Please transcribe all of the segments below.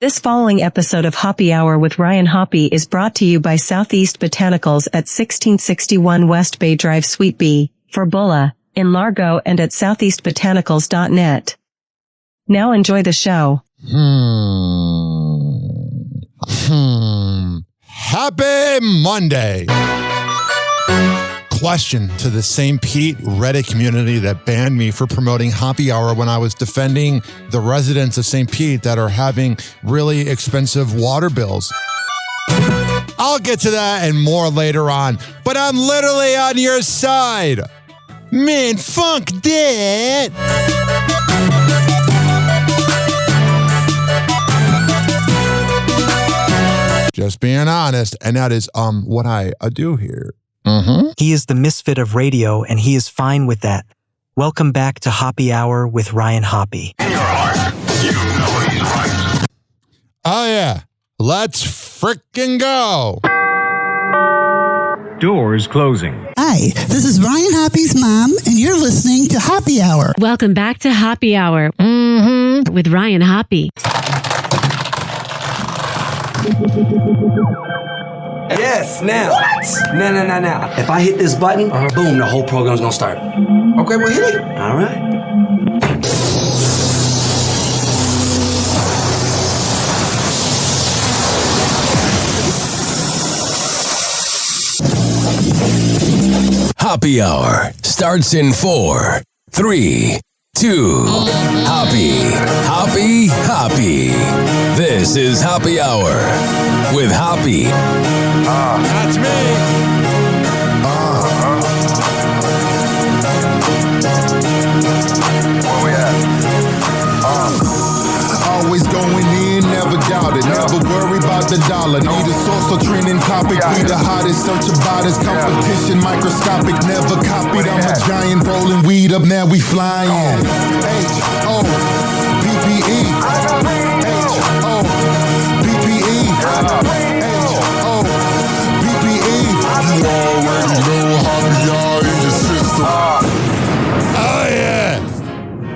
This following episode of Hoppe Hour with Ryan Hoppe is brought to you by Southeast Botanicals at 1661 West Bay Drive Suite B, for Bulla, in Largo and at southeastbotanicals.net. Now enjoy the show. Happy Monday. Question to the St. Pete Reddit community that banned me for promoting Hoppe Hour when I was defending the residents of St. Pete that are having really expensive water bills. I'll get to that and more later on, but I'm literally on your side. Man, funk that. Just being honest, and that is what I do here. He is the misfit of radio, and he is fine with that. Welcome back to Hoppe Hour with Ryan Hoppe. In your heart, you know he's right. Oh yeah, let's frickin' go. Doors closing. Hi, this is Ryan Hoppe's mom, and you're listening to Hoppe Hour. Welcome back to Hoppe Hour with Ryan Hoppe. Yes, now. What? Now. If I hit this button, boom, the whole program's gonna start. Okay, well, hit it. All right. Hoppe Hour starts in 4, 3, 2. Hoppe. This is Hoppe Hour with Hoppe. That's me. Where we at? Always going in, never doubt it. Never worry about the dollar. Need a source or trending topic. We the hottest, search about us. Competition microscopic, never copied. I'm a giant rolling weed up, now we flying. H-O-P-P-E. H-O-P-P-E. H-O-P-P-E. You already know how we are in the system. Oh yeah.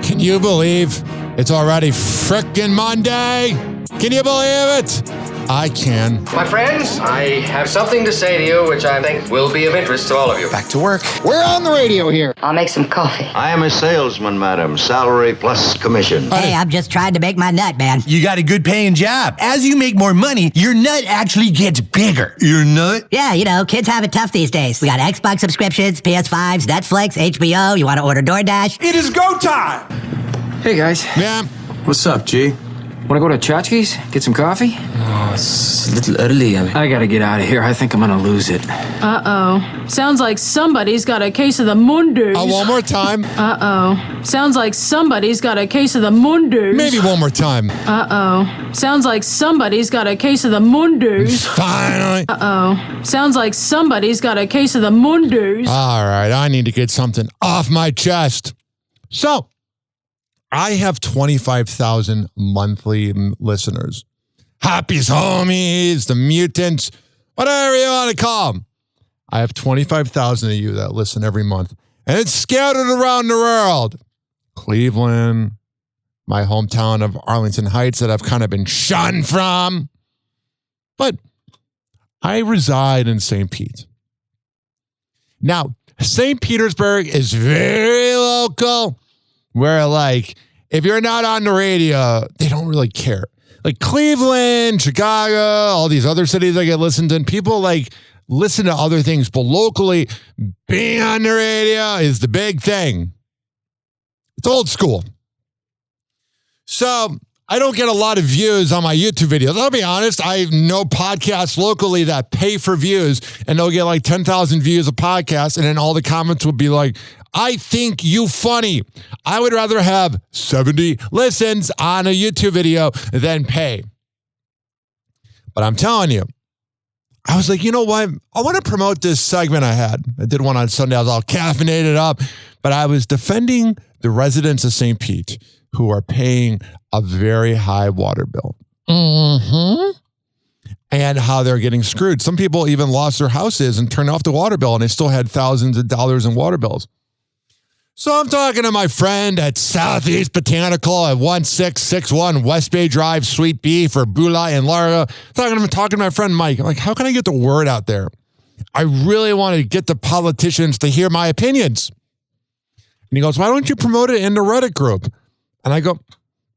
Can you believe it's already frickin' Monday? Can you believe it? I can. My friends, I have something to say to you which I think will be of interest to all of you. Back to work. We're on the radio here. I'll make some coffee. I am a salesman, madam. Salary plus commission. Hey, I'm just trying to make my nut, man. You got a good paying job. As you make more money, your nut actually gets bigger. Your nut? Yeah, you know, kids have it tough these days. We got Xbox subscriptions, PS5s, Netflix, HBO. You want to order DoorDash? It is go time! Hey, guys. Yeah. What's up, G? Want to go to Chachki's? Get some coffee? Oh, it's a little early. I gotta get out of here. I think I'm gonna lose it. Uh-oh. Sounds like somebody's got a case of the Mundus. One more time. Uh-oh. Sounds like somebody's got a case of the Mundus. Maybe one more time. Uh-oh. Sounds like somebody's got a case of the Mundus. Finally. Uh-oh. Sounds like somebody's got a case of the Mundus. All right, I need to get something off my chest. So, I have 25,000 monthly listeners. Hoppe's homies, the mutants, whatever you want to call them. I have 25,000 of you that listen every month. And it's scattered around the world. Cleveland, my hometown of Arlington Heights that I've kind of been shunned from. But I reside in St. Pete. Now, St. Petersburg is very local. Where, like, if you're not on the radio, they don't really care. Like Cleveland, Chicago, all these other cities I get listened to, and people, like, listen to other things. But locally, being on the radio is the big thing. It's old school. So I don't get a lot of views on my YouTube videos. I'll be honest, I know podcasts locally that pay for views, and they'll get like 10,000 views a podcast, and then all the comments will be like, I think you funny. I would rather have 70 listens on a YouTube video than pay. But I'm telling you, I was like, you know what? I want to promote this segment I had. I did one on Sunday. I was all caffeinated up, but I was defending the residents of St. Pete who are paying a very high water bill. And how they're getting screwed. Some people even lost their houses and turned off the water bill, and they still had thousands of dollars in water bills. So I'm talking to my friend at Southeast Botanical at 1661 West Bay Drive, Suite B for Bula and Largo. Talking to my friend Mike. I'm like, how can I get the word out there? I really want to get the politicians to hear my opinions. And he goes, why don't you promote it in the Reddit group? And I go,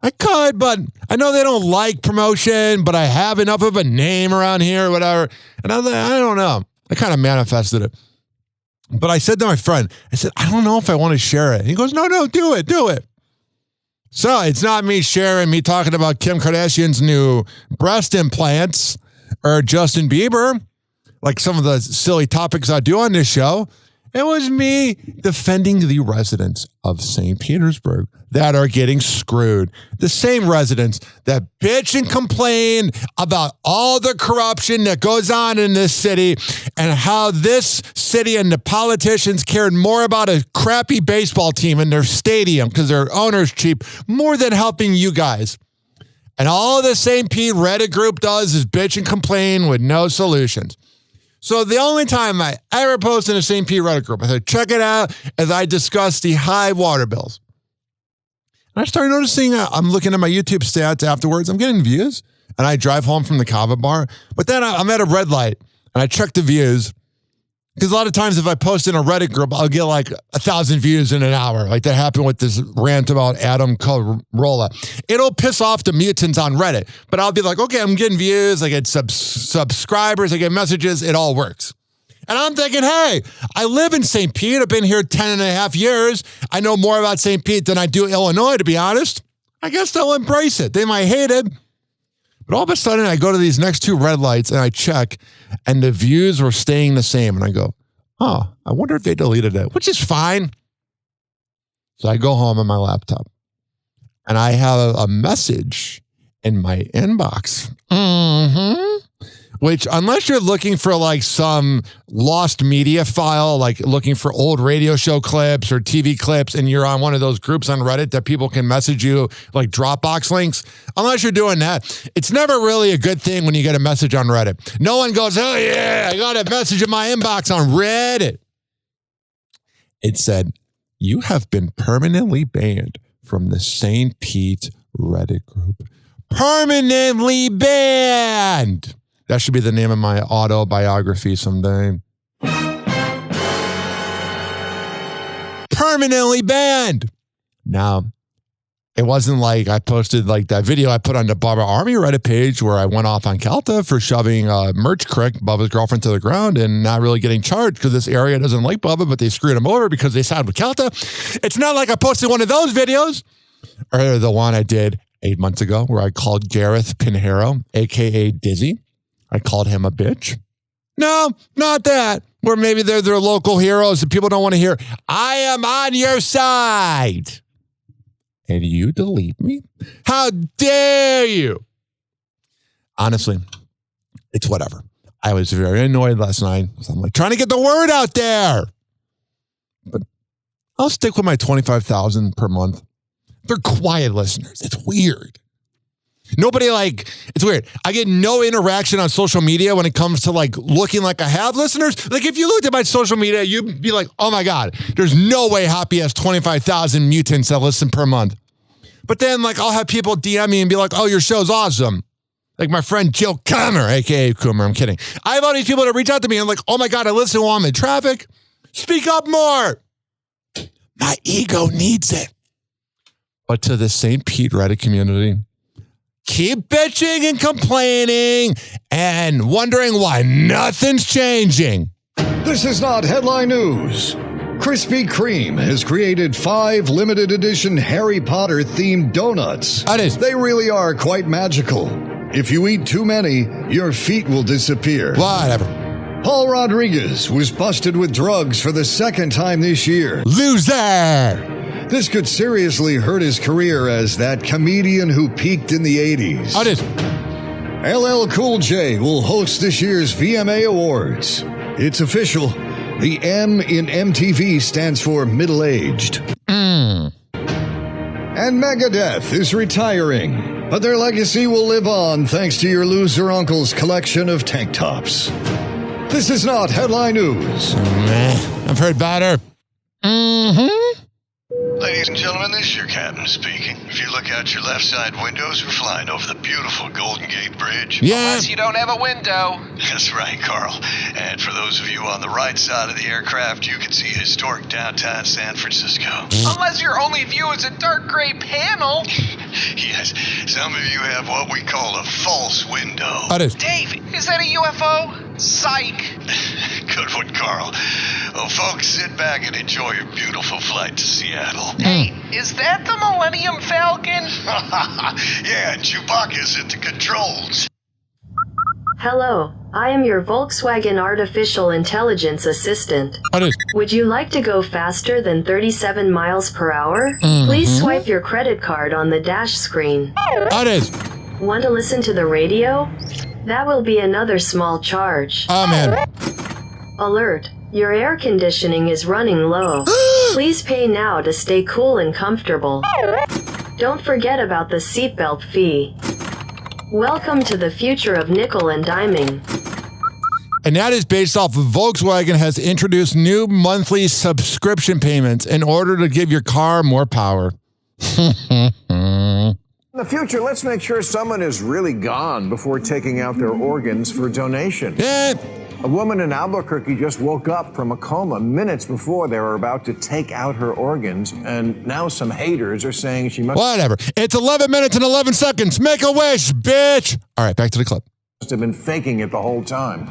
I could, but I know they don't like promotion, but I have enough of a name around here or whatever. And I was like, I don't know. I kind of manifested it. But I said to my friend, I said, I don't know if I want to share it. He goes, no, do it. So it's not me sharing, me talking about Kim Kardashian's new breast implants or Justin Bieber, like some of the silly topics I do on this show. It was me defending the residents of St. Petersburg that are getting screwed. The same residents that bitch and complain about all the corruption that goes on in this city and how this city and the politicians cared more about a crappy baseball team in their stadium because their owner's cheap more than helping you guys. And all the St. Pete Reddit group does is bitch and complain with no solutions. So the only time I ever post in a St. Pete Reddit group, I said, check it out as I discuss the high water bills. And I started noticing, I'm looking at my YouTube stats afterwards. I'm getting views, and I drive home from the Kava bar. But then I'm at a red light, and I check the views. Because a lot of times if I post in a Reddit group, I'll get like 1,000 views in an hour. Like that happened with this rant about Adam Carolla. It'll piss off the mutants on Reddit. But I'll be like, okay, I'm getting views. I get subscribers. I get messages. It all works. And I'm thinking, hey, I live in St. Pete. I've been here 10 and a half years. I know more about St. Pete than I do Illinois, to be honest. I guess they'll embrace it. They might hate it. But all of a sudden, I go to these next two red lights and I check, and the views were staying the same. And I go, oh, I wonder if they deleted it, which is fine. So I go home on my laptop, and I have a message in my inbox. Which, unless you're looking for like some lost media file, like looking for old radio show clips or TV clips, and you're on one of those groups on Reddit that people can message you like Dropbox links, unless you're doing that, it's never really a good thing when you get a message on Reddit. No one goes, oh yeah, I got a message in my inbox on Reddit. It said, you have been permanently banned from the St. Pete Reddit group. Permanently banned. That should be the name of my autobiography someday. Permanently banned. Now, it wasn't like I posted like that video I put on the Barbara Army Reddit page where I went off on Calta for shoving Merch Crick, Bubba's girlfriend, to the ground and not really getting charged because this area doesn't like Bubba, but they screwed him over because they sided with Calta. It's not like I posted one of those videos or the one I did 8 months ago where I called Gareth Pinheiro, a.k.a. Dizzy. I called him a bitch. No, not that. Where maybe they're their local heroes and people don't want to hear, I am on your side. And you delete me? How dare you? Honestly, it's whatever. I was very annoyed last night. So I'm like trying to get the word out there. But I'll stick with my 25,000 per month. They're quiet listeners. It's weird. Nobody it's weird. I get no interaction on social media when it comes to like looking like I have listeners. Like if you looked at my social media, you'd be like, oh my God, there's no way Hoppe has 25,000 mutants that listen per month. But then like I'll have people DM me and be like, oh, your show's awesome. Like my friend Jill Kummer, a.k.a. Kummer, I'm kidding. I have all these people that reach out to me and like, oh my God, I listen while I'm in traffic. Speak up more. My ego needs it. But to the St. Pete Reddit community, keep bitching and complaining and wondering why nothing's changing. This is not headline news. Krispy Kreme has created 5 limited edition Harry Potter themed donuts. That is. They really are quite magical. If you eat too many, your feet will disappear. Whatever. Paul Rodriguez was busted with drugs for the 2nd time this year. Loser! This could seriously hurt his career as that comedian who peaked in the 80s. How is LL Cool J will host this year's VMA Awards. It's official. The M in MTV stands for middle-aged. And Megadeth is retiring, but their legacy will live on thanks to your loser uncle's collection of tank tops. This is not headline news. I've heard better. Ladies and gentlemen, this is your captain speaking. If you look out your left side windows, we're flying over the beautiful Golden Gate Bridge. Yeah. Unless you don't have a window. That's right, Carl. And for those of you on the right side of the aircraft, you can see historic downtown San Francisco. Unless your only view is a dark gray panel. Yes, some of you have what we call a false window. That is. Dave, is that a UFO? Psych. Good one, Carl. Well, folks, sit back and enjoy your beautiful flight to Seattle. Hey, is that the Millennium Falcon? Yeah, Chewbacca's at the controls. Hello, I am your Volkswagen Artificial Intelligence Assistant. That is. Would you like to go faster than 37 miles per hour? Please swipe your credit card on the dash screen. That is. Want to listen to the radio? That will be another small charge. Oh, man. Alert, your air conditioning is running low. Please pay now to stay cool and comfortable. Don't forget about the seatbelt fee. Welcome to the future of nickel and diming. And that is based off of Volkswagen has introduced new monthly subscription payments in order to give your car more power. In the future, let's make sure someone is really gone before taking out their organs for donation. Yeah. A woman in Albuquerque just woke up from a coma minutes before they were about to take out her organs, and now some haters are saying she must... Whatever. It's 11 minutes and 11 seconds. Make a wish, bitch. All right, back to the clip. ...must have been faking it the whole time.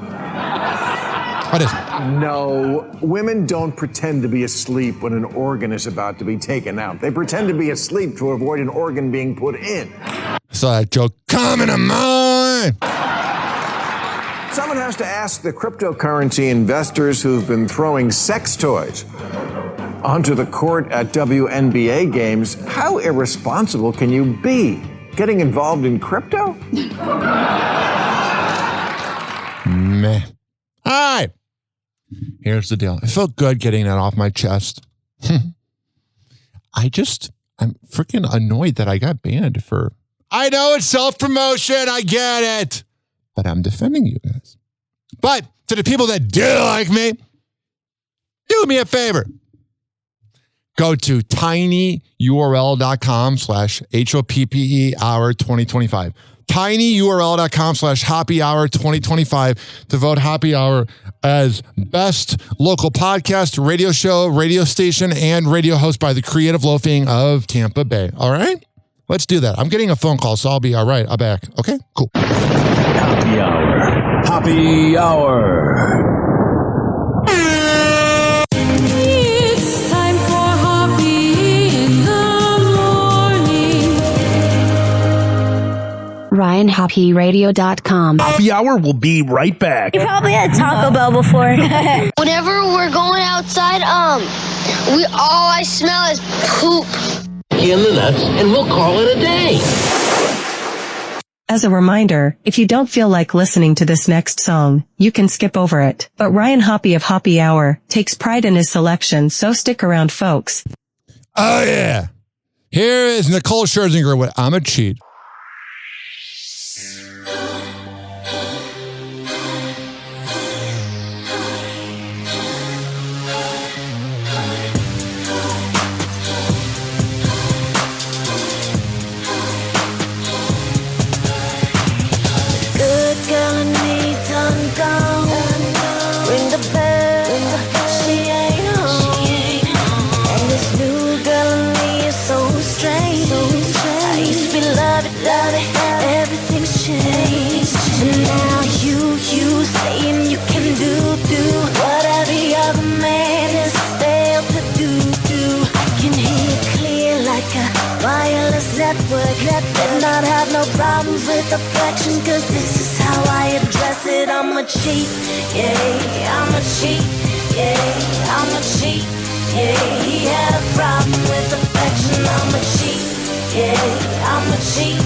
What is? No, women don't pretend to be asleep when an organ is about to be taken out. They pretend to be asleep to avoid an organ being put in. So that joke coming to mind. Someone has to ask the cryptocurrency investors who've been throwing sex toys onto the court at WNBA games, how irresponsible can you be? Getting involved in crypto? Meh. All right. Here's the deal. I felt good getting that off my chest. I'm freaking annoyed that I got banned for... I know it's self-promotion. I get it. But I'm defending you guys. But to the people that do like me, do me a favor. Go to tinyurl.com/HOPPE hour 2025. tinyurl.com/happy hour 2025 to vote Happy Hour as best local podcast, radio show, radio station, and radio host by the Creative Loafing of Tampa Bay. All right? Let's do that. I'm getting a phone call, so I'll be all right. I'm back. Okay, cool. Happy Hour. Happy Hour. It's time for Hoppy in the morning. RyanHappyRadio.com. Happy Hour will be right back. You probably had Taco Bell before. Whenever we're going outside, all I smell is poop. In the nuts, and we'll call it a day. As a reminder, if you don't feel like listening to this next song, you can skip over it. But Ryan Hoppe of Happy Hour takes pride in his selection, so stick around, folks. Oh, yeah. Here is Nicole Scherzinger with I'm a Cheat. Did not have no problems with affection, cause this is how I address it. I'm a cheat, yeah, I'm a cheat, yeah, I'm a cheat, yeah. He had a problem with affection. I'm a cheat, yeah, I'm a cheat,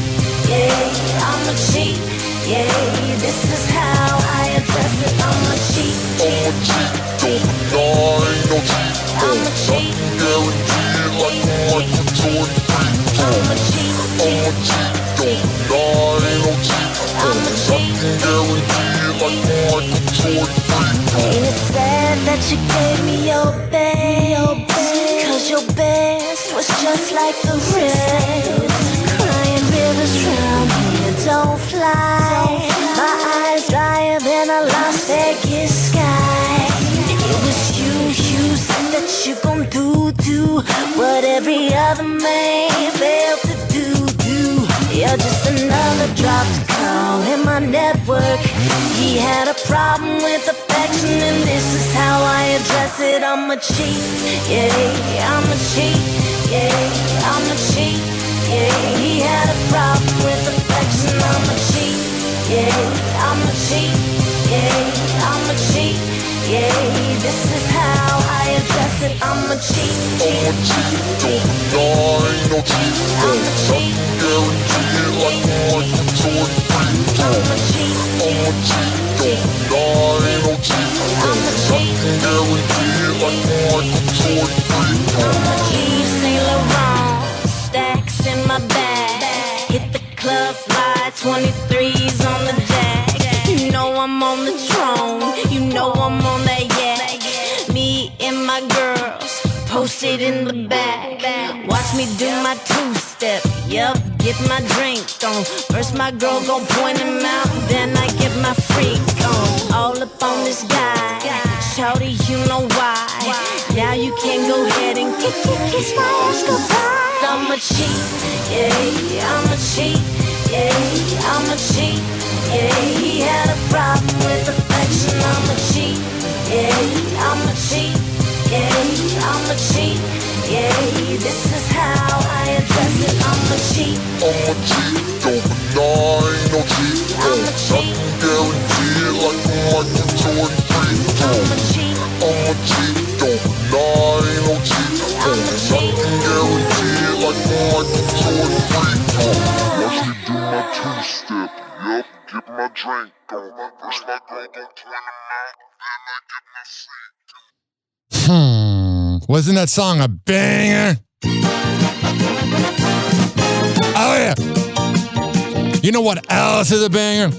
yeah, I'm a cheat, yeah. This is how I address it. I'm a cheat, cheat, I'm a cheat, I'm a cheat. Ain't it sad that you gave me your best? Cause your best just like the red. Crying rivers drown here, don't fly. My eyes drier than a Las Vegas sky. It was you said that you gon' do what every other man failed to do. You're just another dropped call in my network. He had a problem with affection, and this is how I address it. I'm a cheat, yeah, I'm a cheat, yeah, I'm a cheat, yeah. He had a problem with affection. I'm a cheat, yeah, I'm a cheat, yeah, I'm a cheat, yeah. This is how I address it. I'm a cheat, cheat, cheat, No cheat, I'm a cheat, guarantee it like I'm a cheat, no cheat, guarantee it like I'm Yves Saint Laurent, stacks in my bag. Hit the club, fly 23s on the jack. You know I'm on the throne, you know I'm on that yak. Me and my girls posted in the back. Watch me do my two-step, yup, get my drink on. First my girl gon' point him out, then I get my freak on. All up on this guy, shawty, you know why. Now you can go ahead and kiss my ass goodbye. I'm a cheat, yeah, I'm a cheat, yeah, I'm a cheat, yeah. He had a problem with affection. I'm a cheat, yeah, I'm a cheat, yeah, I'm a cheat, yeah. This is how I address it. I'm a cheat, no cheat, I'm a cheat, guarantee it like I'm a cheat, no cheat, no cheat, guarantee it like watch me do my two-step, yup, get my drink on. First my girl gon' point him out, then I get my freak. Wasn't that song a banger? Oh, yeah. You know what else is a banger?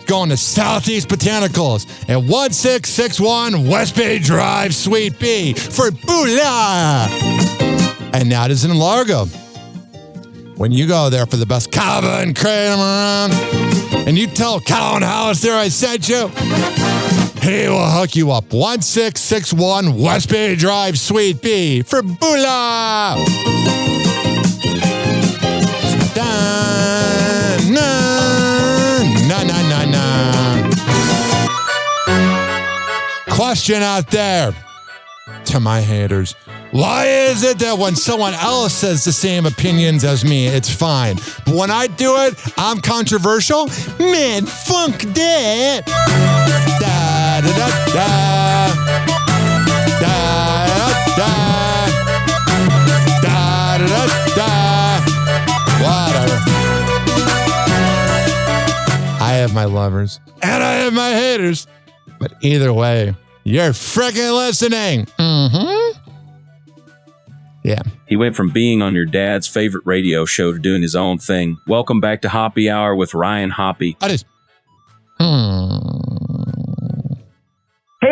Going to Southeast Botanicals at 1661 West Bay Drive, Suite B for Bula. And that is in Largo. When you go there for the best kava and kratom around, and you tell Cowan House there I sent you, he will hook you up. 1661 West Bay Drive, Suite B for Bula. Question out there to my haters. Why is it that when someone else says the same opinions as me, it's fine? But when I do it, I'm controversial? Man, funk that. Da da da da. Da da da. Da da da. Whatever. I have my lovers and I have my haters. But either way, you're freaking listening. Mm-hmm. Yeah. He went from being on your dad's favorite radio show to doing his own thing. Welcome back to Hoppe Hour with Ryan Hoppe. Hey,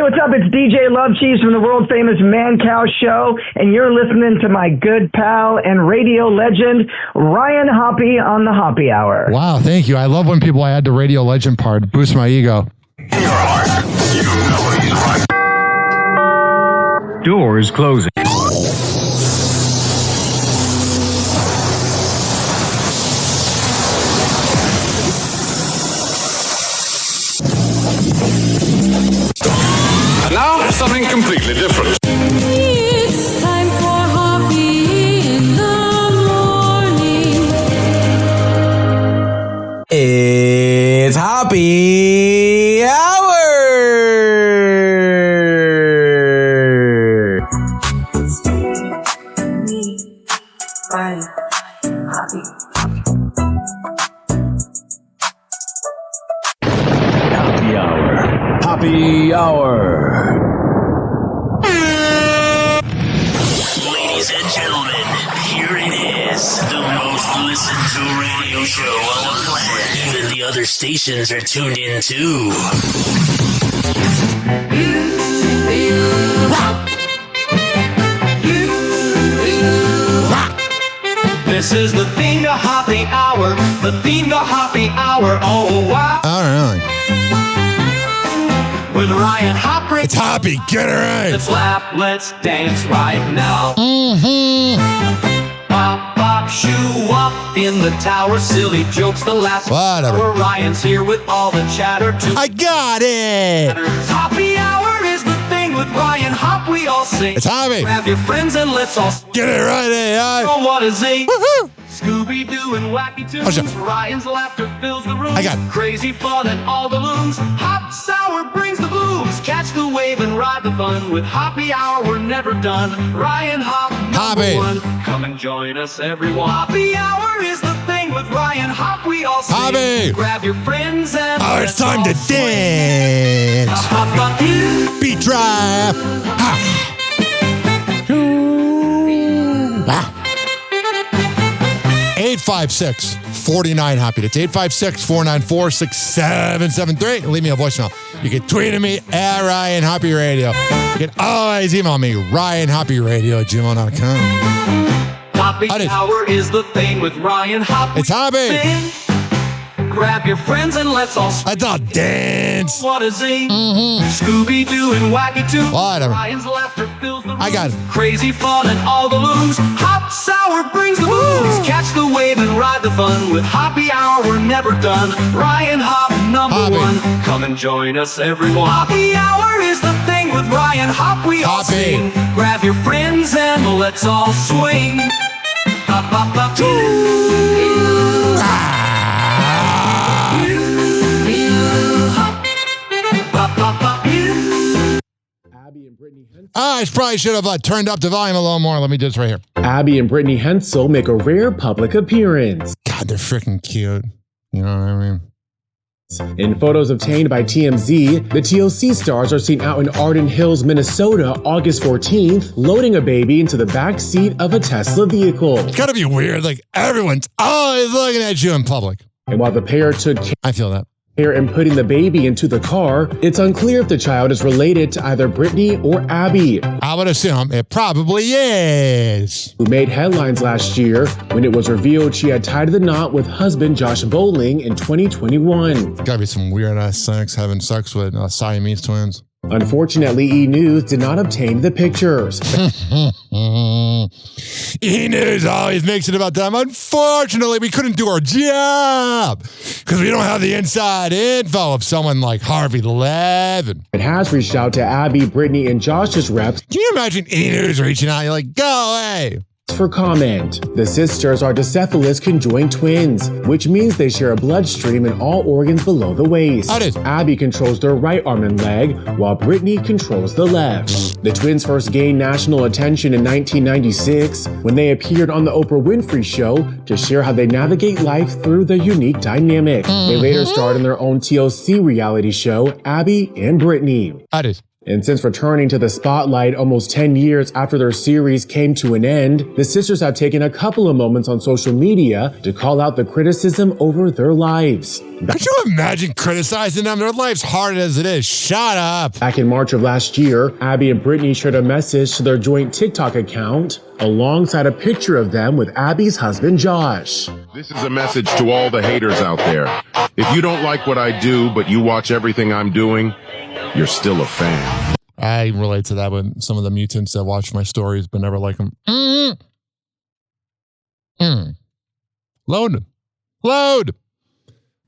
what's up? It's DJ Love Cheese from the world famous Man Cow Show, and you're listening to my good pal and radio legend, Ryan Hoppe on the Hoppe Hour. Wow, thank you. I love when people add the radio legend part. It boosts my ego. Doors closing. Now, something completely different. It's time for Hoppe in the morning. It's Hoppe Hour. Hoppe Hour. Hoppe Hour. Ladies and gentlemen, here it is. The most listened to radio show on the planet. Even the other stations are tuned in too. This is the theme to Hoppy Hour. The theme to Hoppy Hour. Oh, wow. All right. With Ryan Hoppe. It's Hoppy. Get it right. Let's laugh. Let's dance right now. Pop, pop, shoo up in the tower. Silly jokes, the last whatever. Hour. Ryan's here with all the chatter. I got it. Hoppy Hour is the thing with Ryan Hoppe. We all sing. It's Hoppy. Grab your friends and let's all get it right, AI. Oh, what is he? Woohoo! Scooby-Doo and wacky tunes. Ryan's laughter fills the room. I got crazy fun and all the balloons. Hop Sour brings the blues. Catch the wave and ride the fun. With Hoppy Hour, we're never done. Ryan Hoppe, number one. Come and join us, everyone. Hoppy Hour is the thing with Ryan Hoppe. We all sing. Hoppy. Grab your friends and it's time to dance. Beat drop. Ha. 856-49-HOPPY. That's 856-494-6773. Leave me a voicemail. You can tweet at me at Ryan Hoppe Radio. You can always email me, RyanHoppeRadio@gmail.com. Hoppy Hour is the thing with Ryan Hoppe. It's Hoppy. Grab your friends and let's all let's all dance. What is he? Scooby-Doo and wacky tunes. Whatever. Ryan's laughter fills the room. I got it. Crazy fun and all the loons. Hop Sour brings the blues. Catch the wave and ride the fun. With Hoppy Hour, we're never done. Ryan Hoppe, number one. Come and join us, everyone. Hoppy Hour is the thing with Ryan Hoppe. We all sing. Grab your friends and let's all swing. Hop, hop, hop. I probably should have turned up the volume a little more. Let me do this right here. Abby and Brittany Hensel make a rare public appearance. God, they're freaking cute. You know what I mean? In photos obtained by TMZ, the TLC stars are seen out in Arden Hills, Minnesota, August 14th, loading a baby into the back seat of a Tesla vehicle. It's gotta be weird. Like, everyone's always looking at you in public. And while the pair took I feel that. care in putting the baby into the car, it's unclear if the child is related to either Brittany or Abby. I would assume it probably is. Who made headlines last year when it was revealed she had tied the knot with husband Josh Bowling in 2021. Gotta be some weird ass sex having sex with Siamese twins. Unfortunately, E! News did not obtain the pictures. E! News always makes it about them. Unfortunately, we couldn't do our job because we don't have the inside info of someone like Harvey Levin. It has reached out to Abby, Brittany, and Josh's reps. Can you imagine E! News reaching out? You're like, go away. For comment. The sisters are Decephalus conjoined twins, which means they share a bloodstream in all organs below the waist. Abby controls their right arm and leg, while Brittany controls the left. The twins first gained national attention in 1996 when they appeared on the Oprah Winfrey Show to share how they navigate life through their unique dynamic. They later starred in their own TLC reality show, Abby and Brittany. And since returning to the spotlight almost 10 years after their series came to an end, the sisters have taken a couple of moments on social media to call out the criticism over their lives. Could you imagine criticizing them? Their life's hard as it is. Shut up. Back in March of last year, Abby and Brittany shared a message to their joint TikTok account alongside a picture of them with Abby's husband, Josh. This is a message to all the haters out there. If you don't like what I do, but you watch everything I'm doing, you're still a fan. I relate to that with some of the mutants that watch my stories but never like them. Load.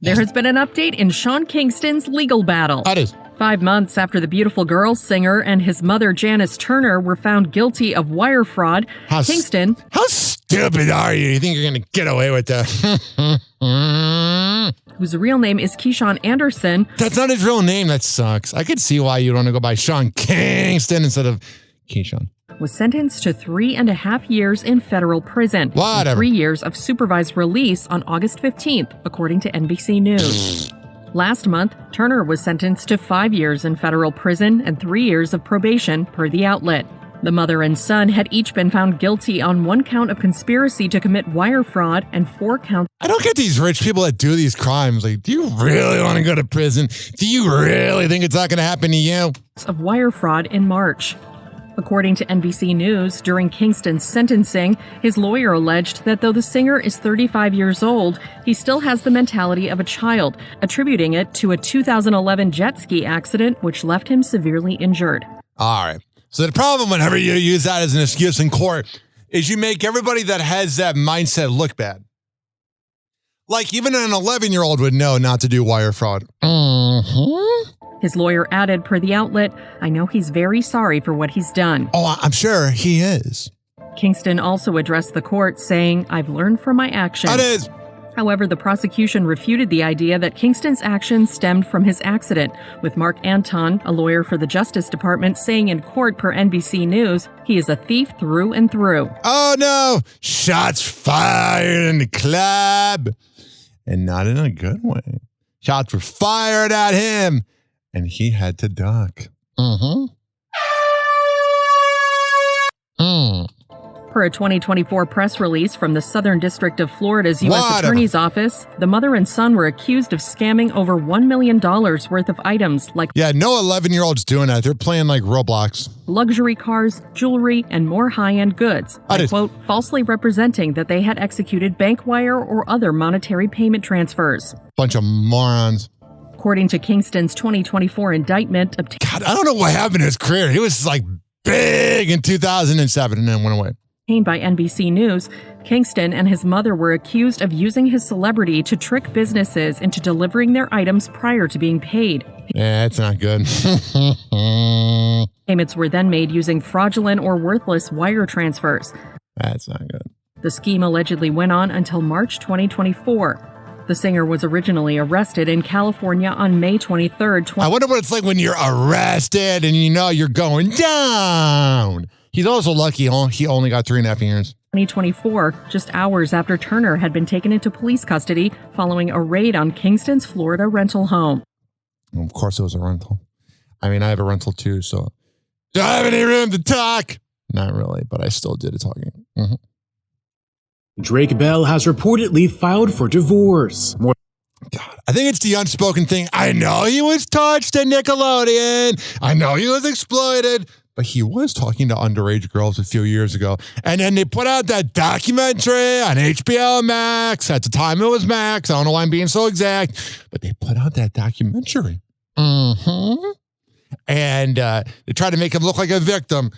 There has been an update in Sean Kingston's legal battle. That is. 5 months after the Beautiful Girls singer and his mother, Janice Turner, were found guilty of wire fraud, Kingston... How stupid are you? You think you're going to get away with that? whose real name is Keyshawn Anderson. That's not his real name. That sucks. I could see why you'd want to go by Sean Kingston instead of Keyshawn. Was sentenced to 3.5 years in federal prison. Whatever. And 3 years of supervised release on August 15th, according to NBC News. Last month, Turner was sentenced to 5 years in federal prison and 3 years of probation, per the outlet. The mother and son had each been found guilty on 1 count of conspiracy to commit wire fraud and 4 counts. I don't get these rich people that do these crimes. Like, do you really want to go to prison? Do you really think it's not going to happen to you? Of wire fraud in March. According to NBC News, during Kingston's sentencing, his lawyer alleged that though the singer is 35 years old, he still has the mentality of a child, attributing it to a 2011 jet ski accident which left him severely injured. All right. So the problem whenever you use that as an excuse in court is you make everybody that has that mindset look bad. Like even an 11-year-old would know not to do wire fraud. His lawyer added per the outlet, "I know he's very sorry for what he's done." Oh, I'm sure he is. Kingston also addressed the court saying, "I've learned from my actions." That is. However, the prosecution refuted the idea that Kingston's actions stemmed from his accident, with Mark Anton, a lawyer for the Justice Department, saying in court per NBC News, he is a thief through and through. Oh no! Shots fired in the club. And not in a good way. Shots were fired at him, and he had to duck. Per a 2024 press release from the Southern District of Florida's U.S. Attorney's Office, the mother and son were accused of scamming over $1 million worth of items like no 11-year-old's doing that. They're playing like Roblox. Luxury cars, jewelry, and more high-end goods, by, quote, falsely representing that they had executed bank wire or other monetary payment transfers. Bunch of morons. According to Kingston's 2024 indictment, God, I don't know what happened to his career. He was like big in 2007 and then went away. By NBC News, Kingston and his mother were accused of using his celebrity to trick businesses into delivering their items prior to being paid. Yeah, that's not good. Payments were then made using fraudulent or worthless wire transfers. That's not good. The scheme allegedly went on until March 2024. The singer was originally arrested in California on May 23rd. I wonder what it's like when you're arrested and you know you're going down. He's also lucky he only got 3.5 years. 2024, just hours after Turner had been taken into police custody following a raid on Kingston's Florida rental home. Well, of course it was a rental. I mean, I have a rental too, so do I have any room to talk? Not really, but I still did a talking. Drake Bell has reportedly filed for divorce. God, I think it's the unspoken thing. I know he was touched at Nickelodeon. I know he was exploited. But he was talking to underage girls a few years ago. And then they put out that documentary on HBO Max. At the time it was Max. I don't know why I'm being so exact. But they put out that documentary. And they tried to make him look like a victim.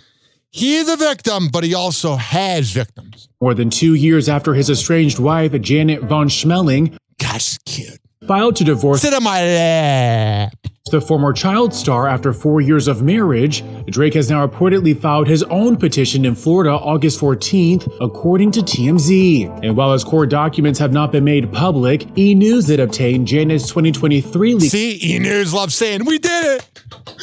He is a victim, but he also has victims. More than 2 years after his estranged wife, Janet Von Schmeling, gosh, cute, filed to divorce. Sit on my lap. The former child star after 4 years of marriage, Drake has now reportedly filed his own petition in Florida August 14th, according to TMZ. And while his court documents have not been made public, E! News did obtain Janet's 2023 See, E! News loves saying, we did it!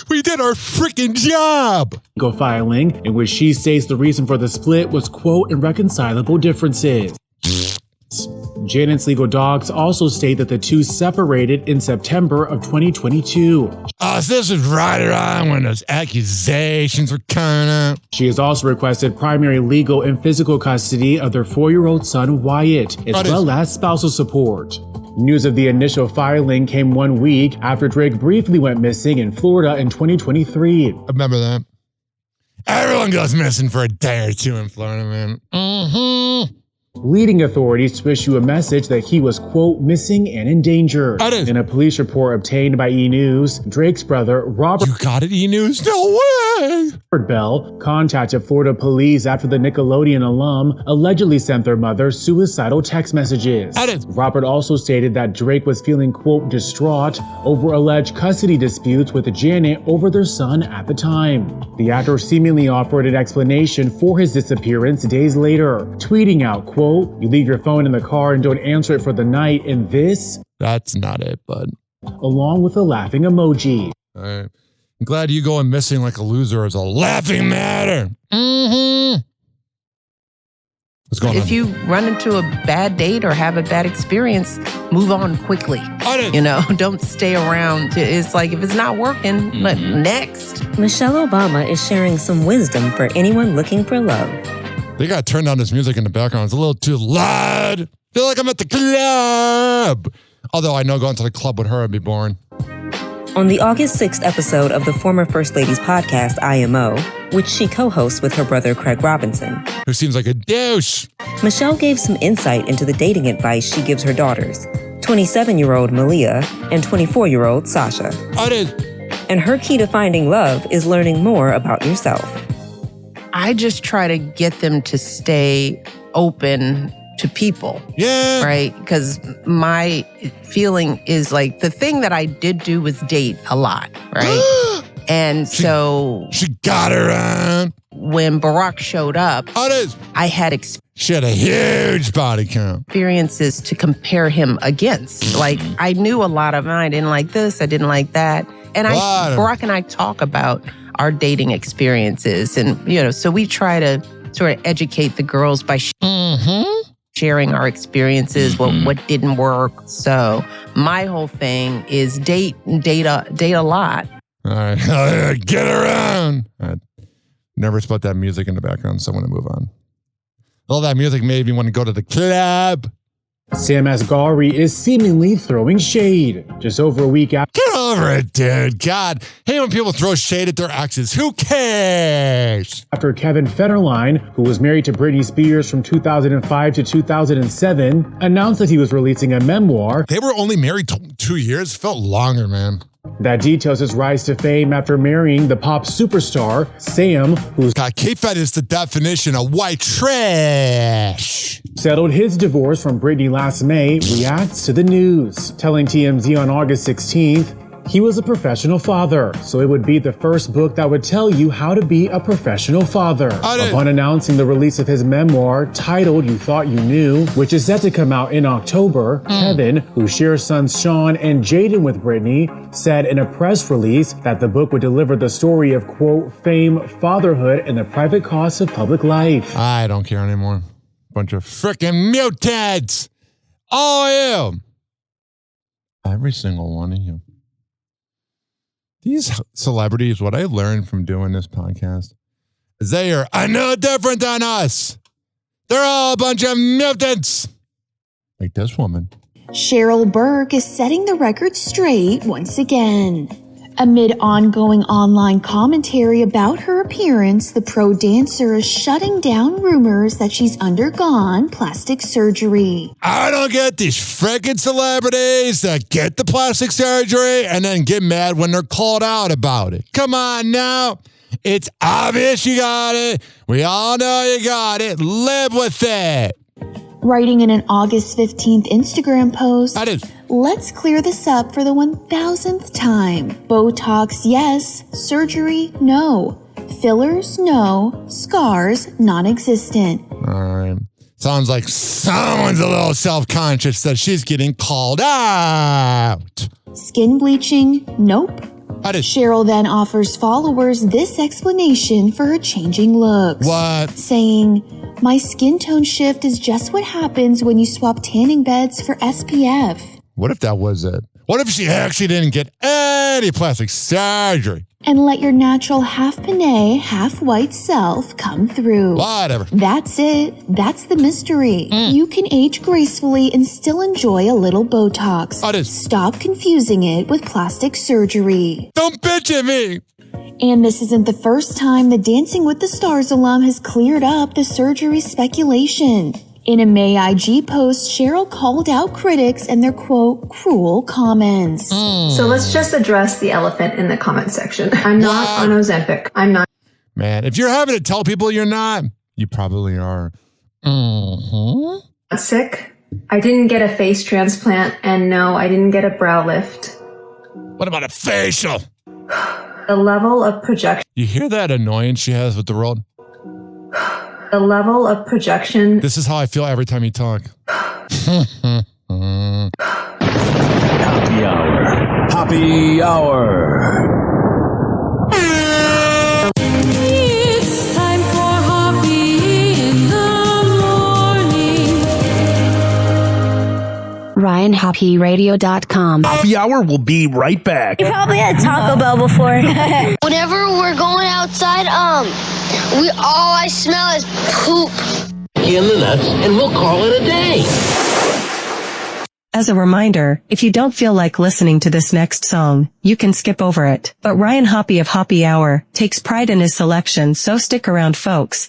We did our freaking job! Legal filing, in which she states the reason for the split was, quote, irreconcilable differences. Janet's legal docs also state that the two separated in September of 2022. So this is right around when those accusations were coming up. She has also requested primary legal and physical custody of their 4-year-old son, Wyatt, as well as spousal support. News of the initial filing came 1 week after Drake briefly went missing in Florida in 2023. I remember that. Everyone goes missing for a day or two in Florida, man. Leading authorities to issue a message that he was, quote, missing and endangered. In a police report obtained by E! News, Drake's brother, Robert... You got it, E! News? No way! Robert Bell contacted Florida police after the Nickelodeon alum allegedly sent their mother suicidal text messages. Robert also stated that Drake was feeling, quote, distraught over alleged custody disputes with Janet over their son at the time. The actor seemingly offered an explanation for his disappearance days later, tweeting out, quote, you leave your phone in the car and don't answer it for the night, and this... That's not it, bud. Along with a laughing emoji. All right. I'm glad you going missing like a loser is a laughing matter. What's going on? If you run into a bad date or have a bad experience, move on quickly. You know, don't stay around. It's like, if it's not working, next. Michelle Obama is sharing some wisdom for anyone looking for love. They got to turn down this music in the background. It's a little too loud. Feel like I'm at the club. Although I know going to the club with her would be boring. On the August 6th episode of the former First Lady's podcast, IMO, which she co-hosts with her brother Craig Robinson. Who seems like a douche. Michelle gave some insight into the dating advice she gives her daughters, 27-year-old Malia and 24-year-old Sasha. And her key to finding love is learning more about yourself. I just try to get them to stay open to people. Yeah. Right? Because my feeling is like the thing that I did do was date a lot, right? And she got around. When Barack showed up, I had she had a huge body count. Experiences to compare him against. Like, I knew a lot of them. I didn't like this, I didn't like that. And Barack and I talk about our dating experiences. And, so we try to sort of educate the girls by sharing our experiences, what didn't work. So my whole thing is date a lot. All right, get around. Never put that music in the background, so I'm going to move on. All that music made me want to go to the club. Sam Asghari is seemingly throwing shade. Just over a week after. Get over it, dude. God. Hey, when people throw shade at their exes, who cares? After Kevin Federline, who was married to Britney Spears from 2005 to 2007, announced that he was releasing a memoir. They were only married 2 years? Felt longer, man. That details his rise to fame after marrying the pop superstar, Sam, who's K-Fed is the definition of white trash. Settled his divorce from Britney last May, reacts to the news, telling TMZ on August 16th, he was a professional father, so it would be the first book that would tell you how to be a professional father. Upon announcing the release of his memoir, titled You Thought You Knew, which is set to come out in October, Kevin, who shares sons Sean and Jaden with Britney, said in a press release that the book would deliver the story of, quote, fame, fatherhood, and the private costs of public life. I don't care anymore. Bunch of frickin' mutants. All of you. Every single one of you. These celebrities, what I learned from doing this podcast is they are no different than us. They're all a bunch of mutants. Like this woman. Cheryl Burke is setting the record straight once again. Amid ongoing online commentary about her appearance, the pro dancer is shutting down rumors that she's undergone plastic surgery. I don't get these freaking celebrities that get the plastic surgery and then get mad when they're called out about it. Come on now. It's obvious you got it. We all know you got it. Live with it. Writing in an August 15th Instagram post, let's clear this up for the 1000th time. Botox, yes. Surgery, no. Fillers, no. Scars, non-existent. All right. Sounds like someone's a little self-conscious that she's getting called out. Skin bleaching, nope. Cheryl then offers followers this explanation for her changing looks. What? Saying, my skin tone shift is just what happens when you swap tanning beds for SPF. What if that was it? What if she actually didn't get any plastic surgery? And let your natural half Panay, half white self come through. Whatever. That's it. That's the mystery. You can age gracefully and still enjoy a little Botox. Stop confusing it with plastic surgery. Don't bitch at me. And this isn't the first time the Dancing with the Stars alum has cleared up the surgery speculation. In a May IG post, Cheryl called out critics and their, quote, cruel comments. So let's just address the elephant in the comment section. I'm not on Ozempic. I'm not. Man, if you're having to tell people you're not, you probably are. Sick. I didn't get a face transplant, and no, I didn't get a brow lift. What about a facial? The level of projection. You hear that annoyance she has with the world? The level of projection. This is how I feel every time you talk. Happy hour. Happy hour. It's time for Hoppe in the morning. RyanHoppeRadio.com. Happy hour will be right back. You probably had Taco Bell before. Whenever we're going outside, all I smell is poop. In the nuts, and we'll call it a day. As a reminder, if you don't feel like listening to this next song, you can skip over it. But Ryan Hoppe of Hoppe Hour takes pride in his selection, so stick around, folks.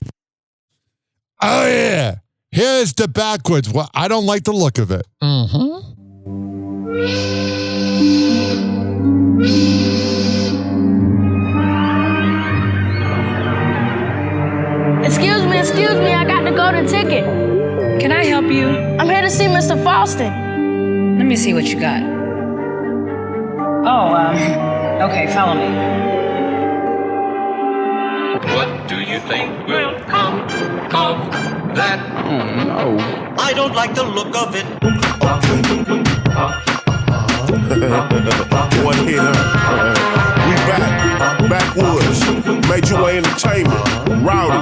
Oh, yeah. Here's the backwards. Well, I don't like the look of it. Excuse me, I got the golden ticket. Can I help you? I'm here to see Mr. Falston. Let me see what you got. Oh, okay, follow me. What do you think will come of that? Oh, no. I don't like the look of it. One hitter. We backwoods. Major way entertainment. Rowdy.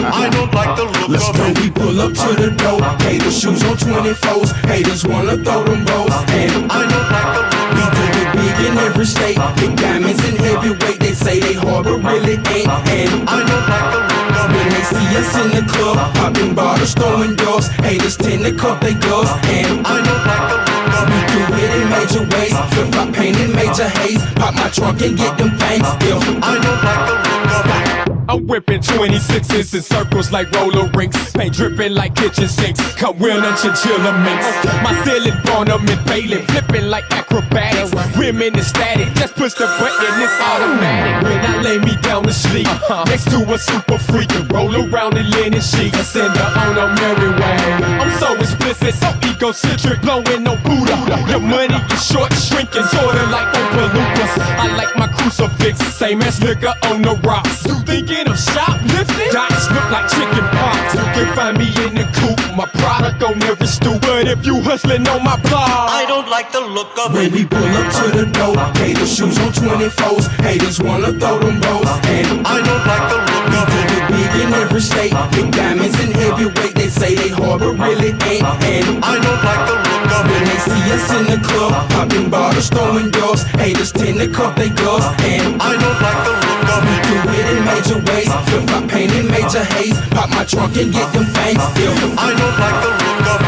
I don't like the look Let's of go, it. we pull up to the door. Haters shoes on 24s. Haters wanna throw them rolls. And I don't like the look we do it big in every state. Big diamonds in heavyweight. They say they hard, but really ain't. And I don't like the look of when they see us in the club, popping bottles, throwing doors. Haters tend to cuff their gloves. And I don't like the look of we do it in major ways. Flip flop paint in major haze. Pop my trunk and get them things still. I don't like the look of it. I'm whipping 26s in circles like roller rinks. Paint dripping like kitchen sinks. Come wheel and chinchilla minks. My ceiling Barnum and Bailey. Flipping like acrobatics. Women ecstatic. Just push the button, it's automatic. When I lay me down to sleep next to a super freak and roll around in linen sheets and send her on a merry way. I'm so explicit, so egocentric, blowing no Buddha. Your money is short, shrinking, sorta like Oompa Loompas. I like my crucifix, same as nigga on the rocks. You thinking of shoplifting? Dots look like chicken pox. You can find me in the coop, my product on every stoop. But if you hustling on my blog, I don't like the look of when it. we pull up to the door, haters shoes on 24s. Haters wanna throw them rolls. And I don't like the look of we it. do it big in every state. Big diamonds in heavyweight. They say they hard, but really ain't. And I don't like the look of when it. they see us in the club, popping bottles, throwing doors. Haters tend to cuff their gloves. And I don't like the look of it. do it in major ways. Flip flop paint in major haze. Pop my trunk and get them things still. I don't like the look of it.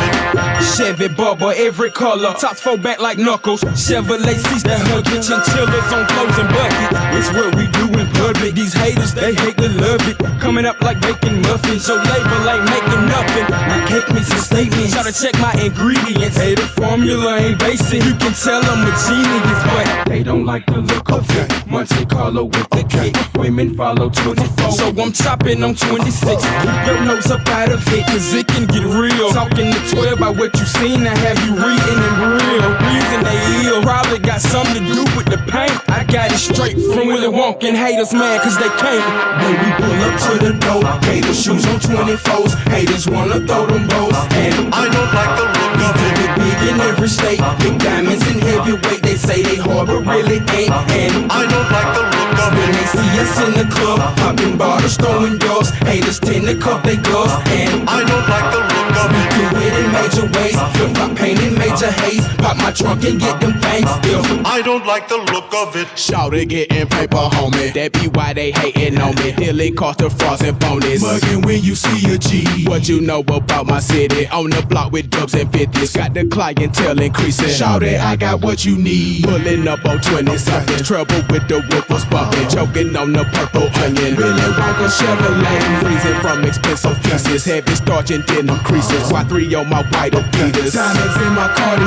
Chevy Bubba, every color. Tops four back like knuckles. Chevrolet seats that hug your chinchillas on clothes and buckets. It's what we do in public. These haters, they hate to love it. Coming up like baking muffins. Your label ain't making nothing. My cake makes a statement. Try to check my ingredients. Hey, the formula ain't basic. You can tell I'm a genius, but they don't like the look of it. Monte Carlo with the cake. Women follow 24. So I'm chopping on 26. Keep your nose up out of it, cause it can get real. Talking to 12 about what you seen, I have you reading in real. Reason they ill, probably got something to do with the paint. I got it straight from Willy Wonka, and haters mad cause they can't. When we pull up to the door, haters shoes on 24s. Haters wanna throw them rolls. And I don't like the look of we it. do it big in every state. Big diamonds in heavyweight. They say they hard, but really ain't. And I don't like the look of when it. they see us in the club, popping bottles, throwing doors. Haters tend to cuff their gloves. And I don't like the look of we it. do it in major ways. Flip flop paint in major haze. Pop my trunk and get them things still. I don't like the look of it. Shawty getting paper, homie. That be why they hating on me. Dealing cost of frost and bonus. Mugging when you see a G. What you know about my city? On the block with dubs and 50s. Got the clientele increasing. Shawty, I got what you need. Pulling up on 20 something. Trouble with the woofers bumping. Choking on the purple onion. Really walk a Chevrolet. Freezing from expensive pieces. Heavy starch and denim creases. Y3 on my white Adidas. Diamonds in my Cartier.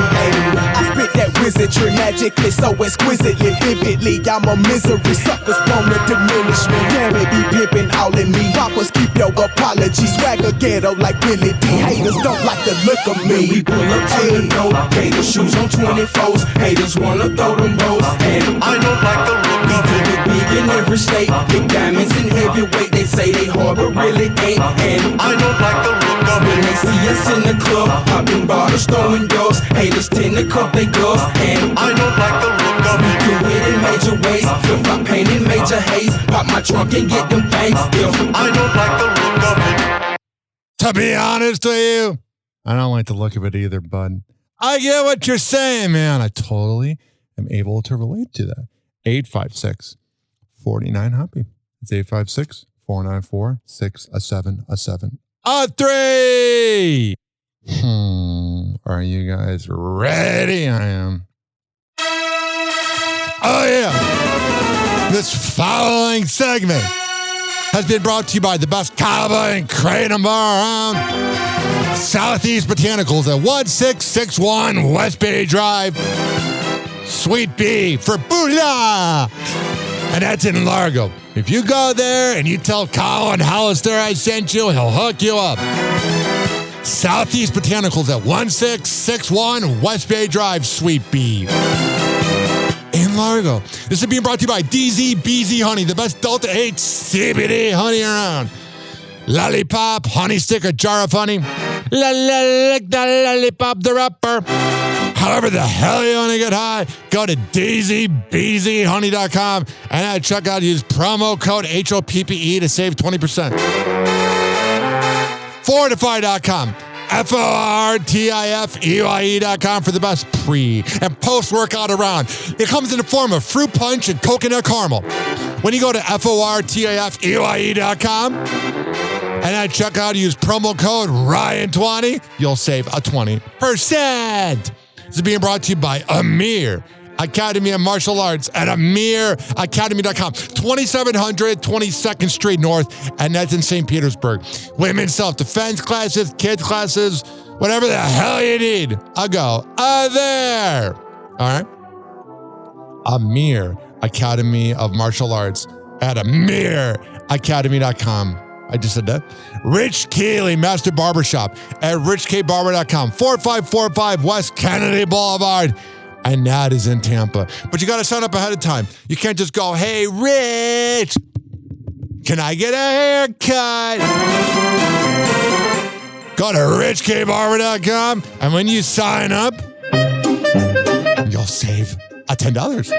I spit that wizardry magically, so exquisitely, vividly. I'm a misery. Suckers wanna diminish me. Damn it, be pimping all in me. Rappers keep your apologies. Swagger ghetto like Billy D. Haters don't like the look of me. When we pull up to the door, haters shoes on 24s. Haters wanna throw them rolls. And I don't like the look of we it. do it big in every state. Big diamonds in heavyweight. They say they hard, but really ain't. And I don't like the look of when it. they see us in the club, popping bottles, throwing doors. Haters tend to cuff their gloves. And I don't like the look of it. do it in major ways. Flip flop paint in major haze. Pop my trunk and get them things still. I don't like the look of it. To be honest with you, I don't like the look of it either, bud. I get what you're saying, man. I totally am able to relate to that. 856-49-HOPPY. It's 856-494-67773. All Are you guys ready? I am. Oh, yeah. This following segment has been brought to you by the best cowboy and kratom bar around. Southeast Botanicals at 1661 West Bay Drive. Sweet Bee for Bula. And that's in Largo. If you go there and you tell Colin Hollister I sent you, he'll hook you up. Southeast Botanicals at 1661 West Bay Drive, Sweet Bee. In Largo. This is being brought to you by DZ BZ Honey, the best Delta 8 CBD honey around. Lollipop, honey stick, a jar of honey. Lick the lollipop, the rapper. However the hell you want to get high, go to dzbzhoney.com and at checkout use promo code HOPPE to save 20%. Fortify.com. FORTIFEYE.com for the best pre and post-workout around. It comes in the form of fruit punch and coconut caramel. When you go to FORTIFEYE.com and at checkout use promo code Ryan20, you'll save a 20%. This is being brought to you by Amir Academy of Martial Arts at AmirAcademy.com. 2700 22nd Street North, and that's in St. Petersburg. Women's self-defense classes, kids classes, whatever the hell you need. I'll go there. All right. Amir Academy of Martial Arts at AmirAcademy.com. I just said that. Rich Keeley Master Barbershop at richkbarber.com. 4545 West Kennedy Boulevard. And that is in Tampa. But you got to sign up ahead of time. You can't just go, hey, Rich, can I get a haircut? Go to richkbarber.com. And when you sign up, you'll save $10.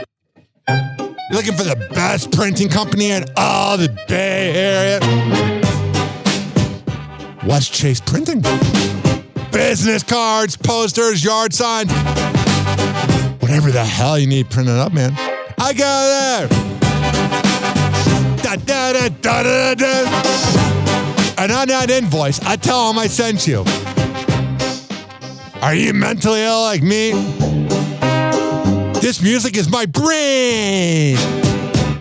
You're looking for the best printing company in all the Bay Area. West Chase Printing. Business cards, posters, yard sign. Whatever the hell you need printed up, man. I got there. Da, da, da, da, da, da. And on that invoice, I tell them I sent you. Are you mentally ill like me? This music is my brain.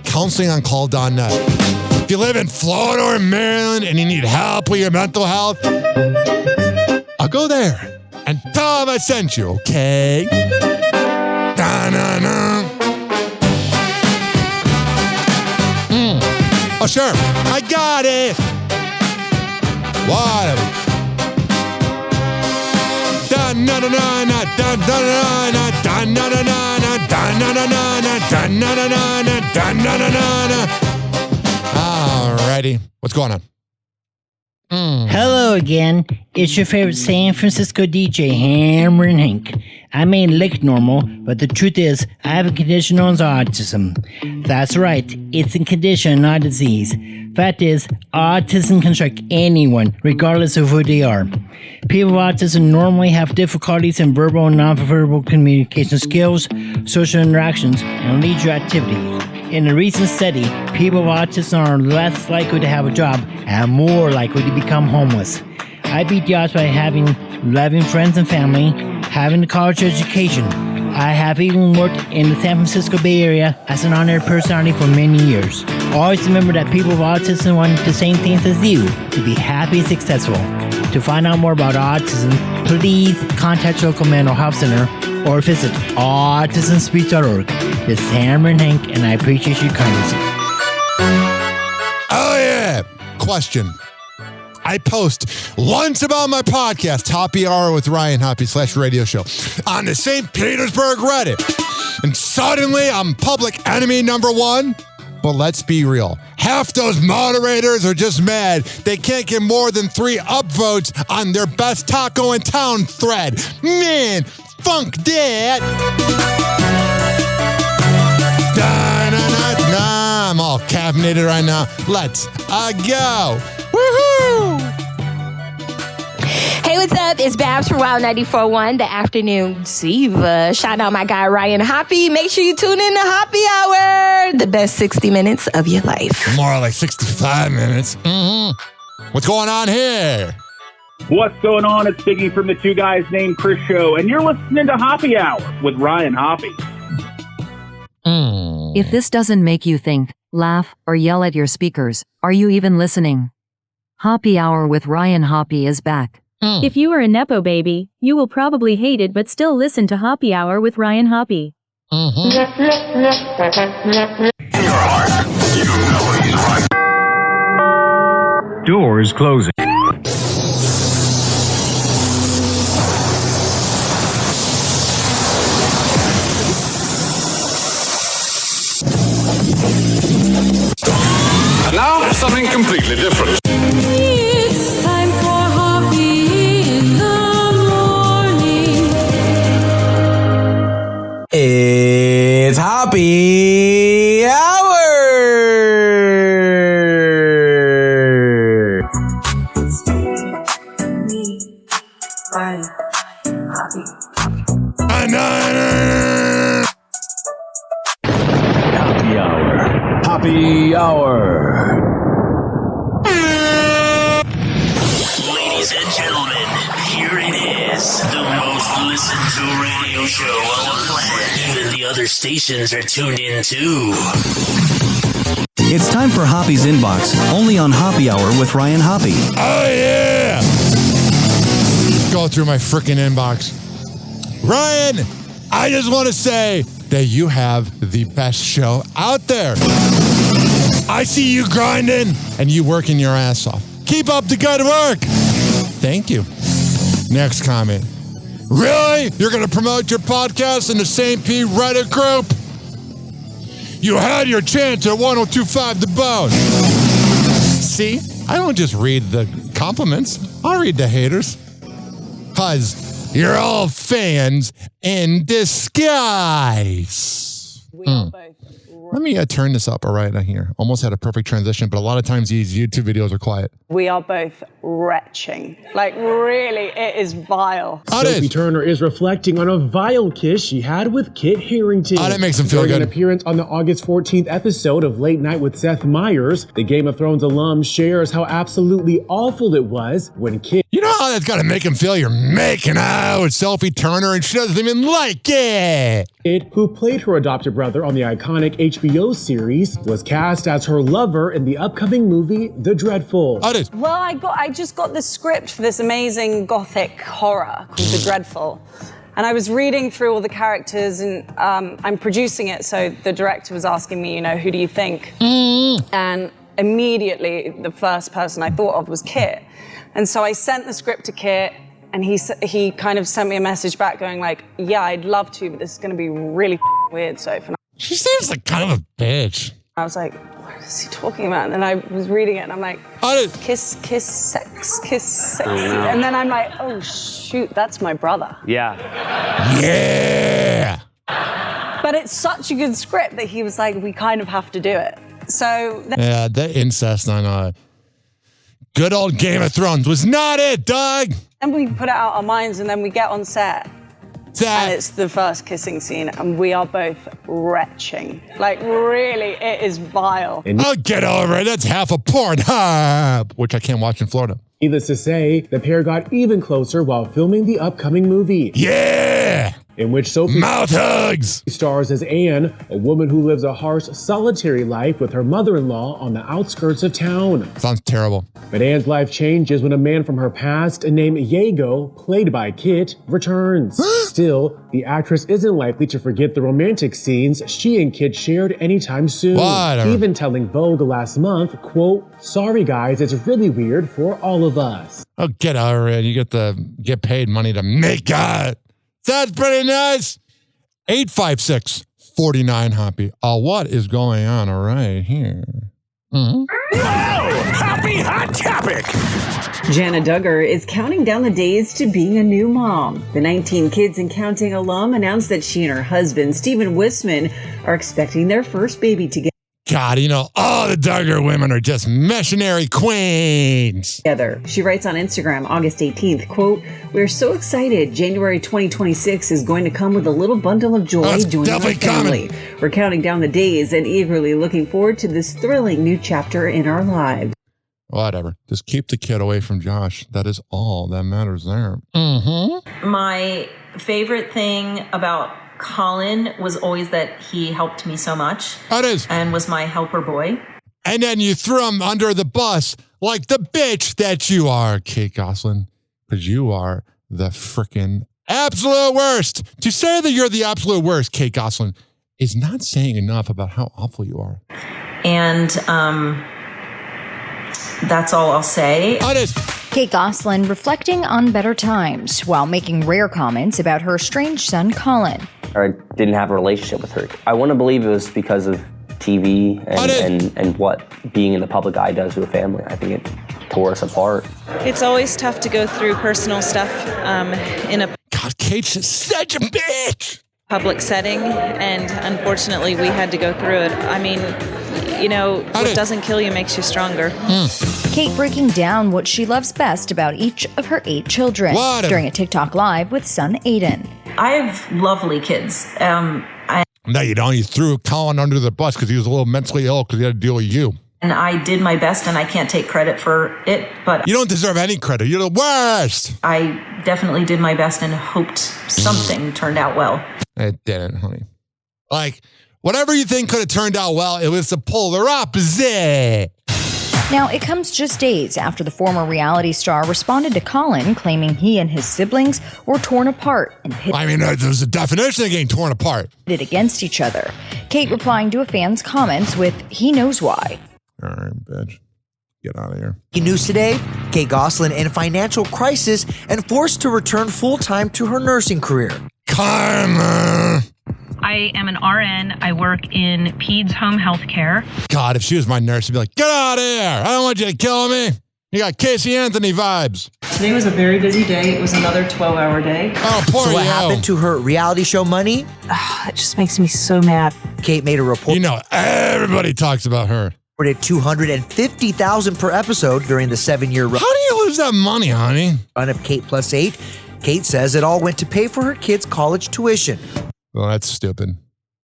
Counselingoncall.net. If you live in Florida or Maryland and you need help with your mental health, I'll go there and tell them I sent you, okay? Da-na-na. Oh, sure. I got it. Whatever. Da-na-na-na-na, da-na-na-na, da-na-na-na, da-na-na-na, da-na-na-na, da-na-na-na. Alrighty. What's going on? Hello again. It's your favorite San Francisco DJ, Hammer and Hank. I may look normal, but the truth is, I have a condition known as autism. That's right, it's a condition, not a disease. Fact is, autism can strike anyone, regardless of who they are. People with autism normally have difficulties in verbal and nonverbal communication skills, social interactions, and leisure activities. In a recent study, people with autism are less likely to have a job and more likely to become homeless. I beat the odds by having loving friends and family, having a college education. I have even worked in the San Francisco Bay Area as an honored personality for many years. Always remember that people with autism want the same things as you, to be happy and successful. To find out more about autism, please contact your local mental health center or visit autismspeech.org. This is Hammer and Hank, and I appreciate your kindness. Oh, yeah. Question. I post once about my podcast, Hoppe Hour with Ryan Hoppe /radio show, on the St. Petersburg Reddit. And suddenly I'm public enemy number one. But let's be real. Half those moderators are just mad they can't get more than 3 upvotes on their best taco in town thread. Man, funk that. Da-na-na-na. I'm all caffeinated right now. Let's go. Woohoo! Hey, what's up? It's Babs from Wild 94.1, the afternoon diva. Shout out my guy, Ryan Hoppe. Make sure you tune in to Hoppe Hour, the best 60 minutes of your life. More like 65 minutes. Mm-hmm. What's going on here? What's going on? It's Biggie from the Two Guys Named Chris show, and you're listening to Hoppy Hour with Ryan Hoppe. If this doesn't make you think, laugh, or yell at your speakers, are you even listening? Hoppy Hour with Ryan Hoppe is back. If you are a Nepo baby, you will probably hate it but still listen to Hoppy Hour with Ryan Hoppe. Doors closing. And now for something completely different. It's time for Hoppy in the morning. It's Hoppy Hour! Hoppy Hour. Hoppy Hour. Ladies and gentlemen, here it is. The most listened to radio show on the planet. Even the other stations are tuned in too. It's time for Hoppy's Inbox, only on Hoppy Hour with Ryan Hoppe. Oh, yeah! Go through my freaking inbox. Ryan, I just want to say that you have the best show out there. I see you grinding and you working your ass off. Keep up the good work. Thank you. Next comment. Really? You're going to promote your podcast in the St. Pete Reddit group? You had your chance at 102.5 The Bone. See? I don't just read the compliments. I read the haters. Because you're all fans in disguise. We are both. Let me turn this up right here. Almost had a perfect transition, but a lot of times these YouTube videos are quiet. We are both retching. Like, really, it is vile. Sophie Turner is reflecting on a vile kiss she had with Kit Harington. Oh, that makes him feel During good. an appearance on the August 14th episode of Late Night with Seth Meyers, the Game of Thrones alum shares how absolutely awful it was when Kit... You know how that's got to make him feel you're making out with Sophie Turner and she doesn't even like it. Kit, who played her adopted brother on the iconic HBO series, was cast as her lover in the upcoming movie The Dreadful. Well, I just got the script for this amazing gothic horror called The Dreadful. And I was reading through all the characters and I'm producing it, so the director was asking me, you know, who do you think? And immediately the first person I thought of was Kit. And so I sent the script to Kit and he kind of sent me a message back going like, yeah, I'd love to, but this is going to be really weird, Soph. And she seems like kind of a bitch. I was like, what is he talking about? And then I was reading it and I'm like, kiss, sex. Oh, no. And then I'm like, oh shoot, that's my brother. Yeah. Yeah. But it's such a good script that he was like, we kind of have to do it. So Yeah, the incest on good old Game of Thrones was not it, Doug. and we put it out our minds and then we get on set. And it's the first kissing scene and we are both retching. Like really, it is vile. I'll get over it. That's half a Pornhub, which I can't watch in Florida. Needless to say, the pair got even closer while filming the upcoming movie. Yeah! In which Sophie mouth hugs stars as Anne, a woman who lives a harsh, solitary life with her mother-in-law on the outskirts of town. Sounds terrible. But Anne's life changes when a man from her past named Yago, played by Kit, returns. Still, the actress isn't likely to forget the romantic scenes she and Kit shared anytime soon. Whatever. Even telling Vogue last month, quote, "Sorry guys, it's really weird for all of us." Oh, get over it. You get paid money to make out. That's pretty nice. 856-49 Hoppy. What is going on right here? Whoa! Happy hot topic! Jana Duggar is counting down the days to being a new mom. The 19 Kids and Counting alum announced that she and her husband, Stephen Wisman, are expecting their first baby together. God, you know, all the Duggar women are just missionary queens. She writes on Instagram, August 18th, quote, "We're so excited. January 2026 is going to come with a little bundle of joy joining our family. We're counting down the days and eagerly looking forward to this thrilling new chapter in our lives." Whatever. Just keep the kid away from Josh. That is all that matters there. Mm-hmm. My favorite thing about Colin was always that he helped me so much. That is. And was my helper boy. And then you threw him under the bus like the bitch that you are, Kate Gosselin. Because you are the freaking absolute worst. To say that you're the absolute worst, Kate Gosselin, is not saying enough about how awful you are. And that's all I'll say. That is. Kate Gosselin reflecting on better times while making rare comments about her estranged son, Colin. I didn't have a relationship with her. I want to believe it was because of TV and what being in the public eye does to a family. I think it tore us apart. It's always tough to go through personal stuff in a God, Kate's just such a bitch. Public setting, and unfortunately we had to go through it. I mean, you know, what doesn't kill you makes you stronger. Kate breaking down what she loves best about each of her 8 children during a TikTok live with son Aiden. I have lovely kids. No, you don't. You threw Colin under the bus because he was a little mentally ill because he had to deal with you. And I did my best, and I can't take credit for it, but... You don't deserve any credit. You're the worst. I definitely did my best and hoped something turned out well. It didn't, honey. Like, whatever you think could have turned out well, it was the polar opposite. Now, it comes just days after the former reality star responded to Colin, claiming he and his siblings were torn apart and there's a definition of getting torn apart. Pitted against each other. Kate replying to a fan's comments with, "He knows why." All right, bitch. Get out of here. News today, Kate Gosselin in financial crisis and forced to return full-time to her nursing career. Karma. I am an RN. I work in peds home health care. God, if she was my nurse, she'd be like, get out of here. I don't want you to kill me. You got Casey Anthony vibes. Today was a very busy day. It was another 12-hour day. Oh, poor So what happened to her reality show money? It just makes me so mad. Kate made a report. You know, everybody talks about her. Reported $250,000 per episode during the 7-year run. How do you lose that money, honey? Run of Kate Plus 8. Kate says it all went to pay for her kids' college tuition. Well, that's stupid.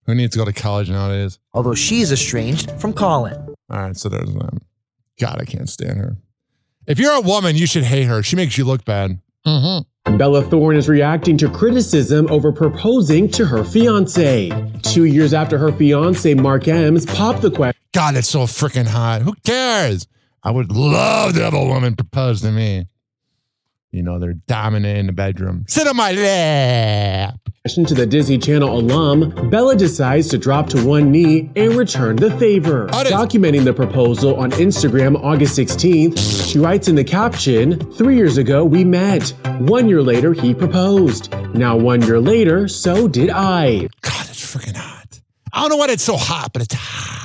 Who needs to go to college nowadays? Although she's estranged from Colin. All right, so there's that. God, I can't stand her. If you're a woman, you should hate her. She makes you look bad. Mm-hmm. Bella Thorne is reacting to criticism over proposing to her fiance. 2 years after her fiance, Mark M's, popped the question. God, it's so freaking hot. Who cares? I would love to have a woman propose to me. You know, they're dominant in the bedroom. Sit on my lap. To the Disney Channel alum, Bella decides to drop to one knee and return the favor. Documenting the proposal on Instagram August 16th, she writes in the caption, 3 years ago we met. 1 year later, he proposed. Now 1 year later, so did I. God, it's freaking hot. I don't know why it's so hot, but it's hot.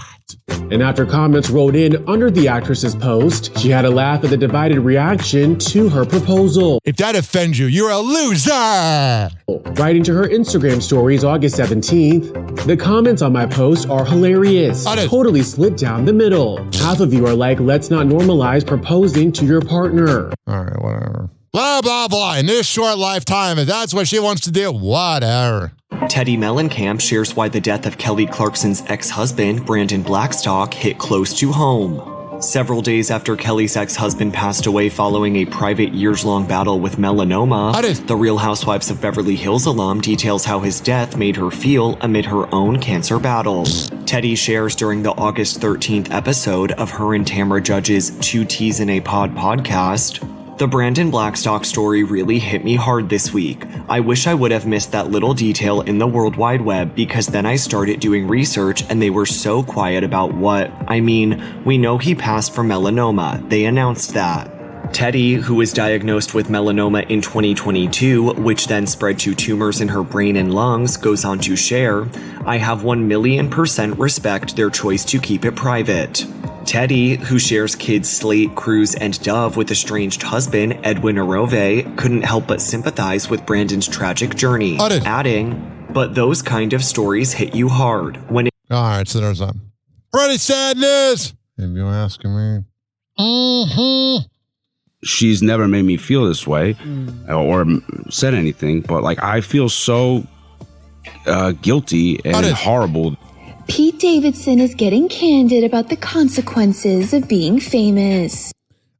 And after comments rolled in under the actress's post, she had a laugh at the divided reaction to her proposal. If that offends you, you're a loser! Writing to her Instagram stories August 17th, the comments on my post are hilarious. Totally split down the middle. Half of you are like, let's not normalize proposing to your partner. All right, whatever. Blah, blah, blah. In this short lifetime, if that's what she wants to do, whatever. Teddy Mellencamp shares why the death of Kelly Clarkson's ex-husband, Brandon Blackstock, hit close to home. Several days after Kelly's ex-husband passed away following a private years-long battle with melanoma, the Real Housewives of Beverly Hills alum details how his death made her feel amid her own cancer battle. Teddy shares during the August 13th episode of her and Tamra Judge's 2 Teas in a Pod podcast, the Brandon Blackstock story really hit me hard this week. I wish I would have missed that little detail in the World Wide Web because then I started doing research and they were so quiet about we know he passed from melanoma. They announced that. Teddy, who was diagnosed with melanoma in 2022, which then spread to tumors in her brain and lungs, goes on to share, I have 1,000,000% respect their choice to keep it private. Teddy, who shares kids Slate, Cruz, and Dove with estranged husband Edwin Arove, couldn't help but sympathize with Brandon's tragic journey, adding, but those kind of stories hit you hard when it— All right, so there's that. Pretty sad news, if you're asking me. Mm-hmm. She's never made me feel this way or said anything, but I feel so guilty and horrible. Pete Davidson is getting candid about the consequences of being famous.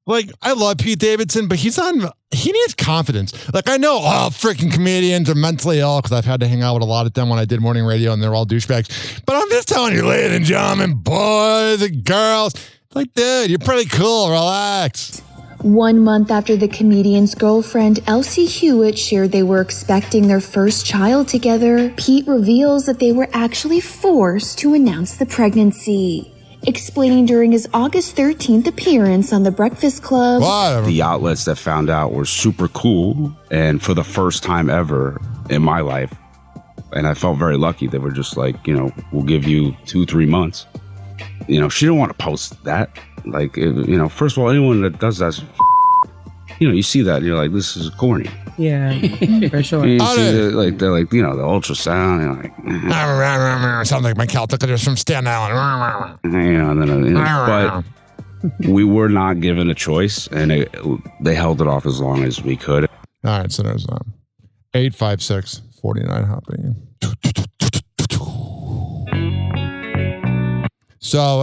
Like, I love Pete Davidson, but he needs confidence. Like, I know all freaking comedians are mentally ill because I've had to hang out with a lot of them when I did morning radio and they're all douchebags. But I'm just telling you, ladies and gentlemen, boys and girls, like, dude, you're pretty cool. Relax. 1 month after the comedian's girlfriend, Elsie Hewitt, shared they were expecting their first child together, Pete reveals that they were actually forced to announce the pregnancy. Explaining during his August 13th appearance on The Breakfast Club. The outlets that found out were super cool, and for the first time ever in my life, and I felt very lucky. They were just like, we'll give you 2-3 months. She didn't want to post that. Like, first of all, anyone that does that, you see that and you're like, this is corny. Yeah, for sure. You see they're like, the ultrasound, and you're like, sounds like my calculators from Staten Island. But we were not given a choice, and they held it off as long as we could. All right, so there's 856-49 Hoppe. So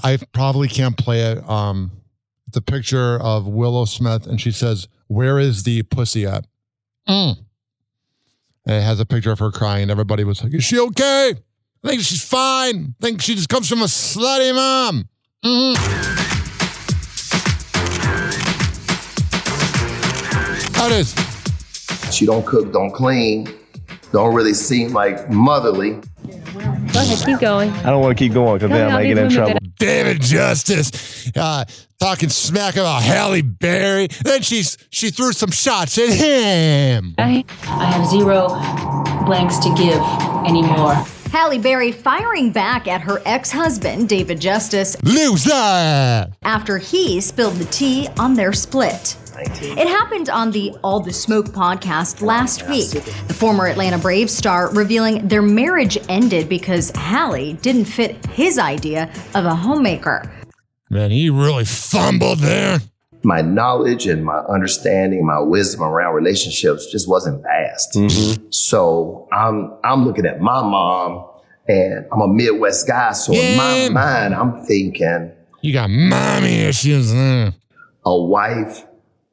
I probably can't play it. The picture of Willow Smith, and she says, "Where is the pussy at?" And it has a picture of her crying. Everybody was like, "Is she okay? I think she's fine. I think she just comes from a slutty mom." How it is? She don't cook, don't clean, don't really seem like motherly. Go ahead, keep going. I don't want to keep going because then I might get in trouble. David Justice talking smack about Halle Berry. Then she threw some shots at him. I have zero blanks to give anymore. Halle Berry firing back at her ex-husband, David Justice. Loser! After he spilled the tea on their split. It happened on the All the Smoke podcast last week. The former Atlanta Braves star revealing their marriage ended because Halle didn't fit his idea of a homemaker. Man, he really fumbled there. My knowledge and my understanding, my wisdom around relationships just wasn't vast. Mm-hmm. So I'm looking at my mom, and I'm a Midwest guy, so in my mind, I'm thinking, you got mommy issues there. A wife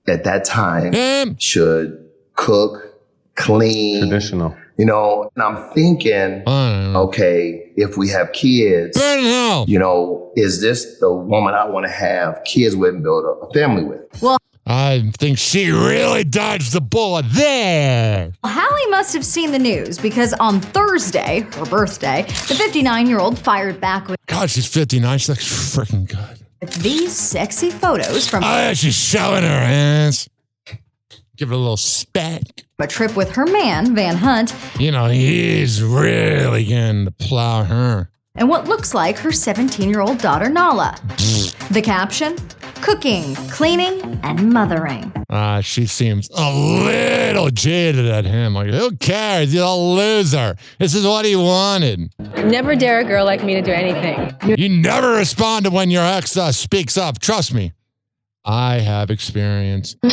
at that time should cook, clean. Traditional. And I'm thinking, okay, if we have kids, is this the woman I want to have kids with and build a family with? Well, I think she really dodged the bullet there. Halle must have seen the news because on Thursday, her birthday, the 59-year-old fired back with... God, she's 59. She looks freaking good. These sexy photos from... Oh, yeah, she's showing her ass. Give it a little spank. A trip with her man, Van Hunt. He's really going to plow her. And what looks like her 17-year-old daughter, Nala. The caption? Cooking, cleaning, and mothering. She seems a little jaded at him. Like, who cares? You're a loser. This is what he wanted. Never dare a girl like me to do anything. You never respond to when your ex speaks up. Trust me. I have experience. Go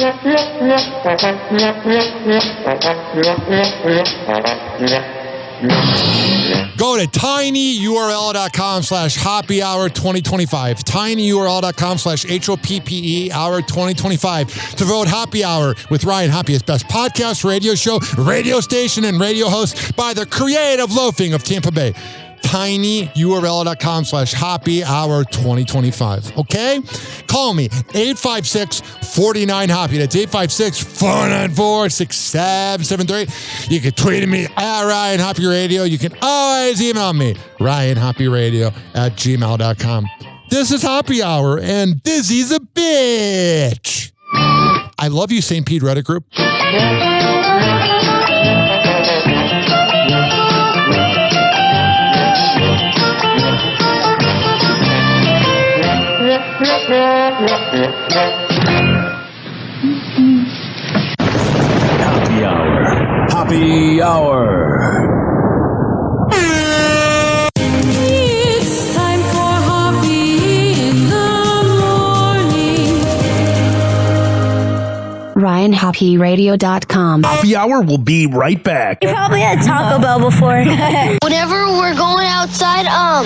to tinyurl.com/Hoppe Hour 2025. tinyurl.com/HOPPE Hour 2025 to vote Hoppe Hour with Ryan Hoppe as best podcast, radio show, radio station, and radio host by the creative loafing of Tampa Bay. tinyurl.com/Hoppe Hour 2025 . Okay? Call me 856-49-Hoppe. That's 856-494-6773. You can tweet at me at Ryan Hoppe Radio. You can always email me, RyanHoppeRadio@gmail.com. This is Hoppe Hour, and Dizzy's a bitch. I love you, St. Pete Reddit group. Hoppe Hour. Hoppe Hour. It's time for Hoppe in the morning. RyanHoppeRadio.com. Hoppe Hour will be right back. You probably had Taco Bell before. Whenever we're going outside, all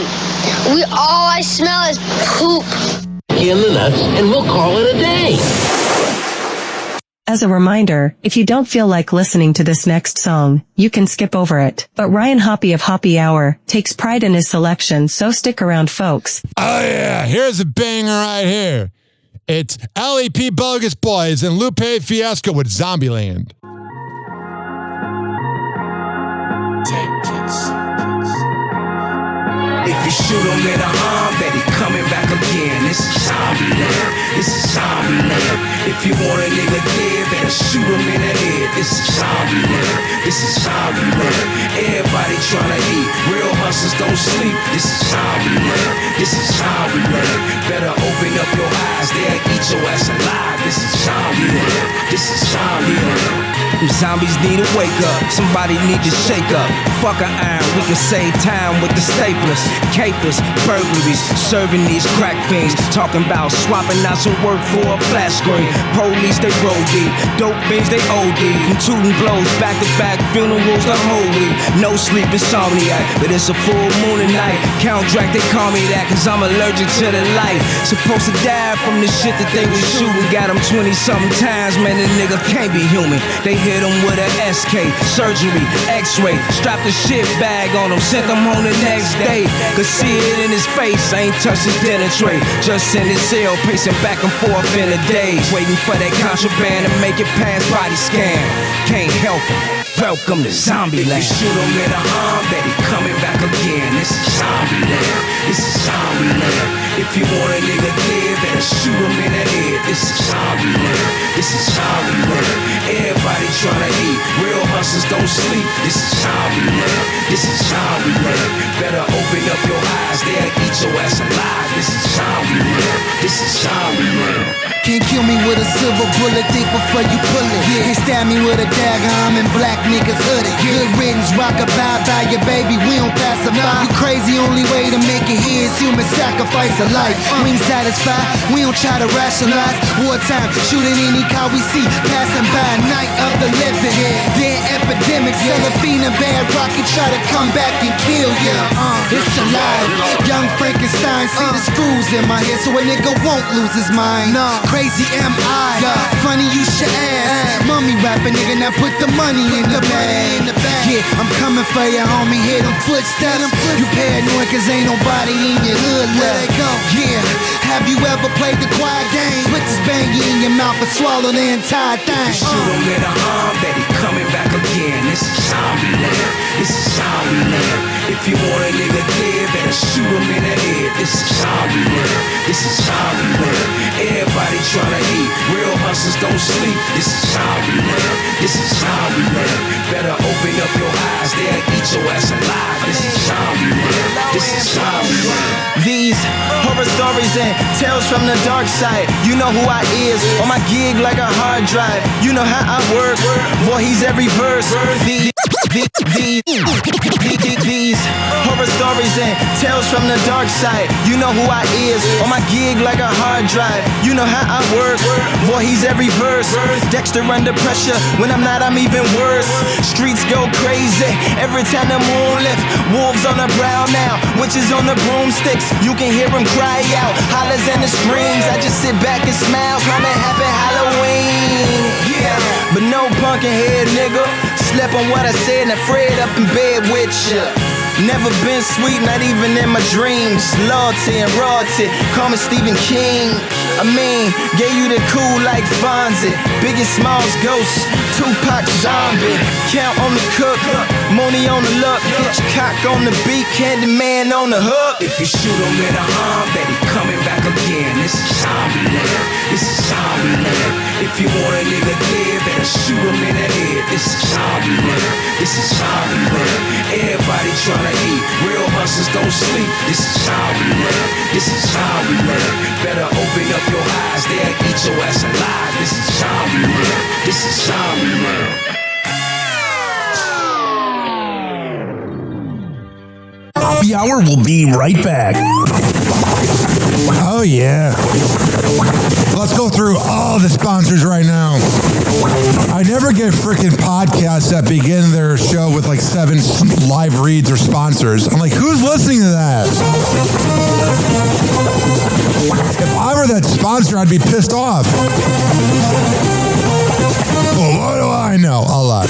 I smell is poop. you in the nuts, and we'll call it a day. As a reminder, if you don't feel like listening to this next song, you can skip over it. But Ryan Hoppe of Hoppe Hour takes pride in his selection, so stick around, folks. Oh yeah, here's a banger right here. It's LEP Bogus Boys and Lupe Fiasco with Zombieland. If you shoot him in the arm, bet he coming back again. This is Zombieland. This is Zombieland. If you want a nigga dead, better shoot him in the head. This is Zombieland. This is Zombieland. Everybody tryna eat. Real hustlers don't sleep. This is Zombieland. This is Zombieland. Better open up your eyes. They'll eat your ass alive. This is Zombieland. This is Zombieland. Zombies need to wake up. Somebody need to shake up. Fuck an iron. We can save time with the staplers, capers, burglaries, serving these crack fiends. Talking about swapping out some work for a flat screen. Police, they roll deep. Dope fiends, they OD. From tooting blows, back to back, funerals the whole week. No sleep, insomniac, but it's a full moon tonight. Counteract, they call me that, cause I'm allergic to the light. Supposed to die from the shit that they was shooting. Got them 20-something times, man, the nigga can't be human. They hit him with a SK, surgery, x-ray. Strapped the shit bag on him, sent him home the next day. Could see it in his face, ain't touched his dinner tray. Just in his cell, pacing back and forth in the days. Waiting for that contraband to make it past body scan. Can't help him. Welcome to Zombieland. If you shoot him in the arm, bet he coming back again. This is Zombieland. This is Zombieland. If you want a nigga dead, better shoot him in the head. This is Zombieland. This is Zombieland. Everybody tryna eat. Real hustlers don't sleep. This is Zombieland. This is Zombieland. Better open up your eyes. They'll eat your ass alive. This is Zombieland. This is Zombieland. Can't kill me with a silver bullet, think before you pull it. Can't stab me with a dagger, I'm in black niggas hooded. Good riddance, rock a bye your baby, we don't pass a by. You crazy, only way to make it here is human sacrifice of life. We ain't satisfied, we don't try to rationalize. Wartime, shooting any car we see, passing by, night of the living. Dead epidemic, Cellophane and Bad Rocky try to come back and kill ya. It's alive, young Frankenstein, see the screws in my head so a nigga won't lose his mind. Crazy am I, funny you should ask. Mummy rapping nigga, now put the money in the bag. Yeah, I'm coming for you, homie, hear them footsteps. You paranoid cause ain't nobody in your hood left. Yeah, have you ever played the quiet game? Put this bangy in your mouth and swallow the entire thing. Shoot him in the arm, bet he coming back again. This is Zombieland. This is Zombieland. If you want a nigga dead, better shoot him in the head. This is Zombieland. This is Zombieland. Everybody tryna eat. Real hustlers don't sleep. This is Zombieland. This is Zombieland. Better open up your eyes. They'll eat your ass alive. This is Zombieland. This is Zombieland. These horror stories and tales from the dark side. You know who I is. On my gig like a hard drive. You know how I work. Boy, he's every verse. These horror stories and tales from the dark side. You know who I is. On my gig like a hard drive. You know how I work. Boy, he's every verse. Dexter under pressure. When I'm not, I'm even worse. Streets go crazy every time the moon lifts. Wolves on the prowl now. Witches on the broomsticks. You can hear them cry out. Hollers and the screams. I just sit back and smile. Coming happy Halloween. Yeah, but no punkin' head nigga. Slept on what I said and afraid up in bed with ya. Never been sweet, not even in my dreams. Loyalty and royalty, call me Stephen King. I mean, gave you the cool like Fonzie. Biggie Smalls ghost, Tupac zombie. Count on the cook, Mooney on the look. Hitchcock on the beat, Candyman on the hook. If you shoot him in the arm, bet he coming back again. This is Zombieland. This is Zombieland. If you want a nigga dead, better shoot him in the head. This is Zombieland. This is Zombieland. Everybody tryna eat. Real hustlers don't sleep. This is Zombieland. This is Zombieland. Better open up your eyes. They'll eat your ass alive. This is Zombieland. This is Zombieland. Hoppe Hour will be right back. Oh, yeah. Let's go through all the sponsors right now. I never get freaking podcasts that begin their show with like 7 live reads or sponsors. I'm like, who's listening to that? If I were that sponsor, I'd be pissed off. Well, what do I know? A lot.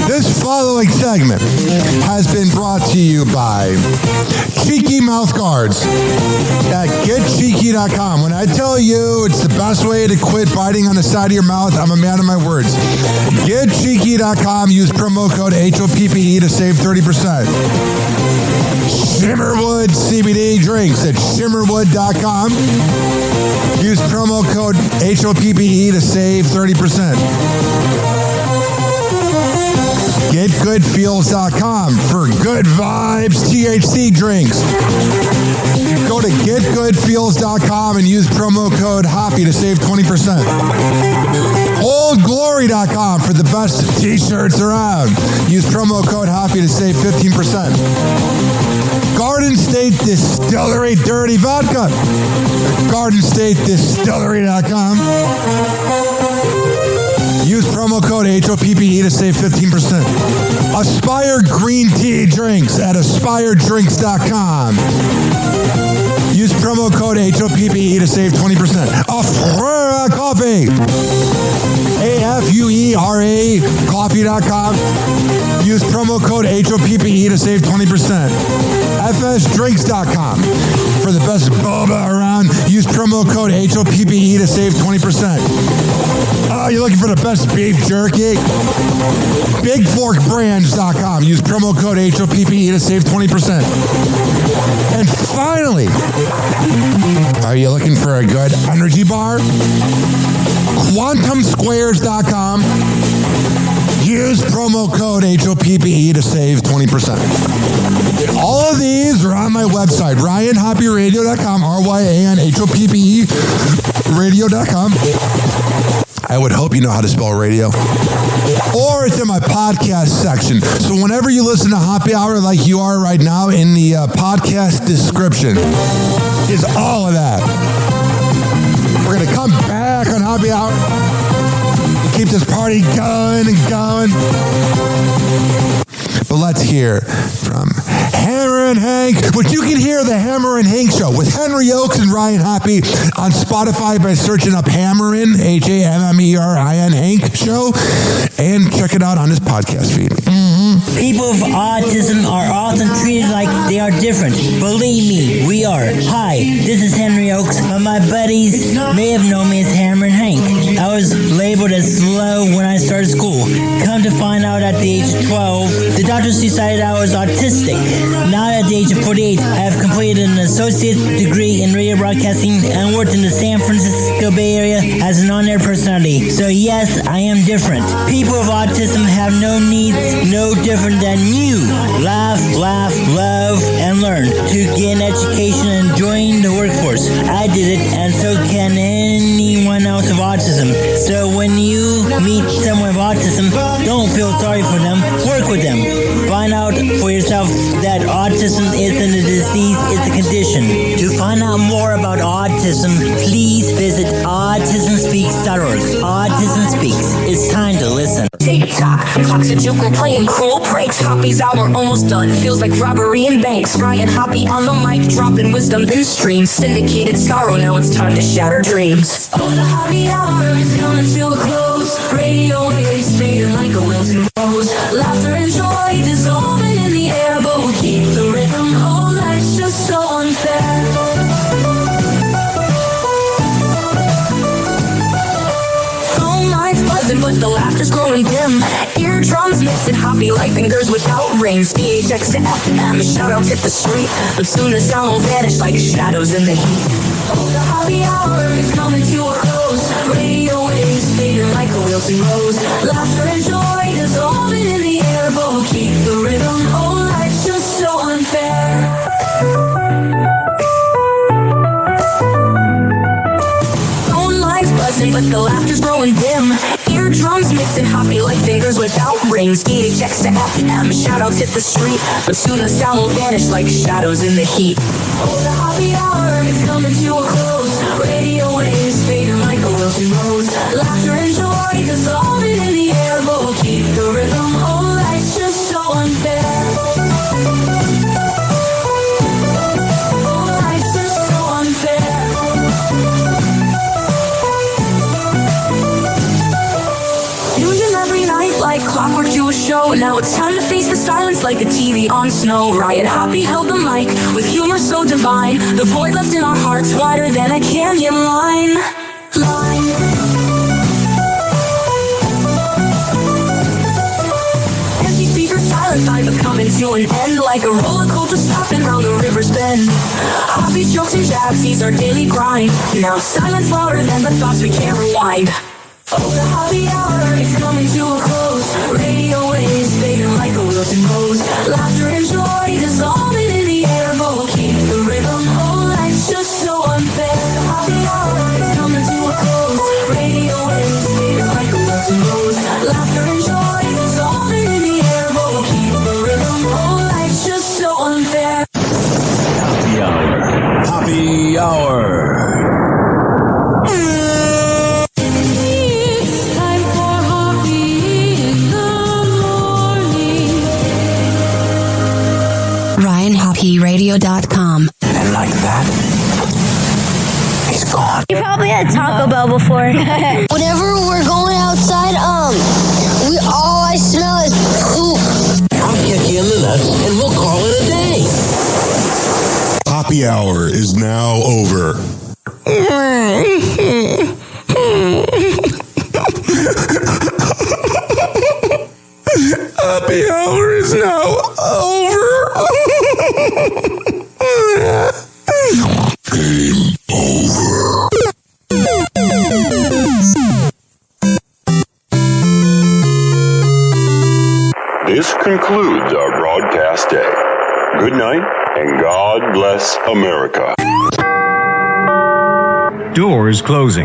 This following segment has been brought to you by Cheeky Mouth Guards at getcheeky.com. When I tell you it's the best way to quit biting on the side of your mouth, I'm a man of my words. Getcheeky.com. Use promo code HOPPE to save 30%. Shimmerwood CBD drinks at shimmerwood.com. Use promo code HOPPE to save 30%. GetGoodFeels.com for good vibes THC drinks. Go to GetGoodFeels.com and use promo code HOPPY to save 20%. OldGlory.com for the best t-shirts around. Use promo code HOPPY to save 15%. Garden State Distillery Dirty Vodka. GardenStateDistillery.com. Use promo code HOPPE to save 15%. Aspire Green Tea Drinks at AspireDrinks.com. Use promo code HOPPE to save 20%. Afura Coffee. AFUERA Coffee.com. Use promo code HOPPE to save 20%. FSDrinks.com. For the best boba around, use promo code HOPPE to save 20%. Oh, you're looking for the best beef jerky? BigForkBrands.com. Use promo code HOPPE to save 20%. And finally, are you looking for a good energy bar? QuantumSquares.com. Use promo code HOPPE to save 20%. All of these are on my website, RyanHoppyRadio.com, RyanHoppe Radio.com. I would hope you know how to spell radio. Or it's in my podcast section. So whenever you listen to Happy Hour like you are right now, in the podcast description is all of that. We're going to come back on Happy Hour. Keep this party going and going. But let's hear from Hammer and Hank, which you can hear the Hammer and Hank Show with Henry Oakes and Ryan Hoppe on Spotify by searching up Hammerin, HAMMERIN Hank Show, and check it out on his podcast feed. People with autism are often treated like they are different. Believe me, we are. Hi, this is Henry Oakes, but my buddies may have known me as Hammer and Hank. I was labeled as slow when I started school. Come to find out at the age of 12, the doctors decided I was autistic. Now at the age of 48, I have completed an associate's degree in radio broadcasting and worked in the San Francisco Bay Area as an on-air personality. So yes, I am different. People with autism have no needs, no different than you. Laugh, love, and learn to get an education and join the workforce. I did it, and so can anyone else with autism. So when you meet someone with autism, don't feel sorry for them. Work with them. Find out for yourself that autism isn't a disease, it's a condition. To find out more about autism, please visit autismspeaks.org. Autism Speaks. It's time to listen. TikTok, toxic joke and playing cruel pranks. Hoppy's hour almost done. Feels like robbery in banks. Ryan Hoppe on the mic, dropping wisdom in streams. Syndicated sorrow, now it's time to shatter dreams. Oh, the Hoppe hour is coming to a close. Radio waves fading like a wilting rose. Laughter and joy dissolving in the air, but we'll keep the rhythm. Oh, life's just so unfair. Buzzing, but the laughter's growing dim. Eardrums mixing Hoppe like fingers without rings. PHX to FM, shoutouts hit the street, but soon the sound will vanish like shadows in the heat. Oh, the Hoppe hour is coming to a close. Radio waves fading like a wilting rose. Laughter and joy dissolving in the air, but we'll keep the rhythm. Oh, life's just so unfair. But the laughter's growing dim. Eardrums mixing Hoppe like fingers without rings. PHX to FM, shoutouts hit the street, but soon the sound will vanish like shadows in the heat. Oh, the Hoppe hour is coming to a close. Radio rows and rows. Laughter and joy dissolving in the air, but we'll keep the rhythm. Oh, life's just so unfair. Oh, life's just so unfair. Tuned in every night like clockwork to a show. Now it's time to face the silence like the TV on snow. Ryan Hoppe held the mic with humor so divine. The void left in our hearts wider than a canyon line. Empty speakers, silent vibe are coming to an end. Like a roller coaster stopping round the river's bend. Hoppe's jokes and jabs, these are daily grind. Now silence louder than the thoughts we can't rewind. Oh, the Hoppe hour is coming to a close. Radio waves fading like a wilted rose. Laughter and joy dissolving in the air, but we'll keep the rhythm. Oh, life's just so unfair. The Hoppe hour is coming to a close. Radio waves fading like a wilted rose. Laughter and joy dissolving in the air, but we'll keep the rhythm. Oh, life's just so unfair. Happy hour. Happy hour. RyanHoppeRadio.com. And like that, he's gone. You probably had Taco Bell before. Whenever we're going outside, all I smell is poop. I'll kick you in the nuts and we'll call it a day. Happy hour is now over. Happy hour is now over. Game over. This concludes our broadcast day. Good night and God bless America. Doors closing.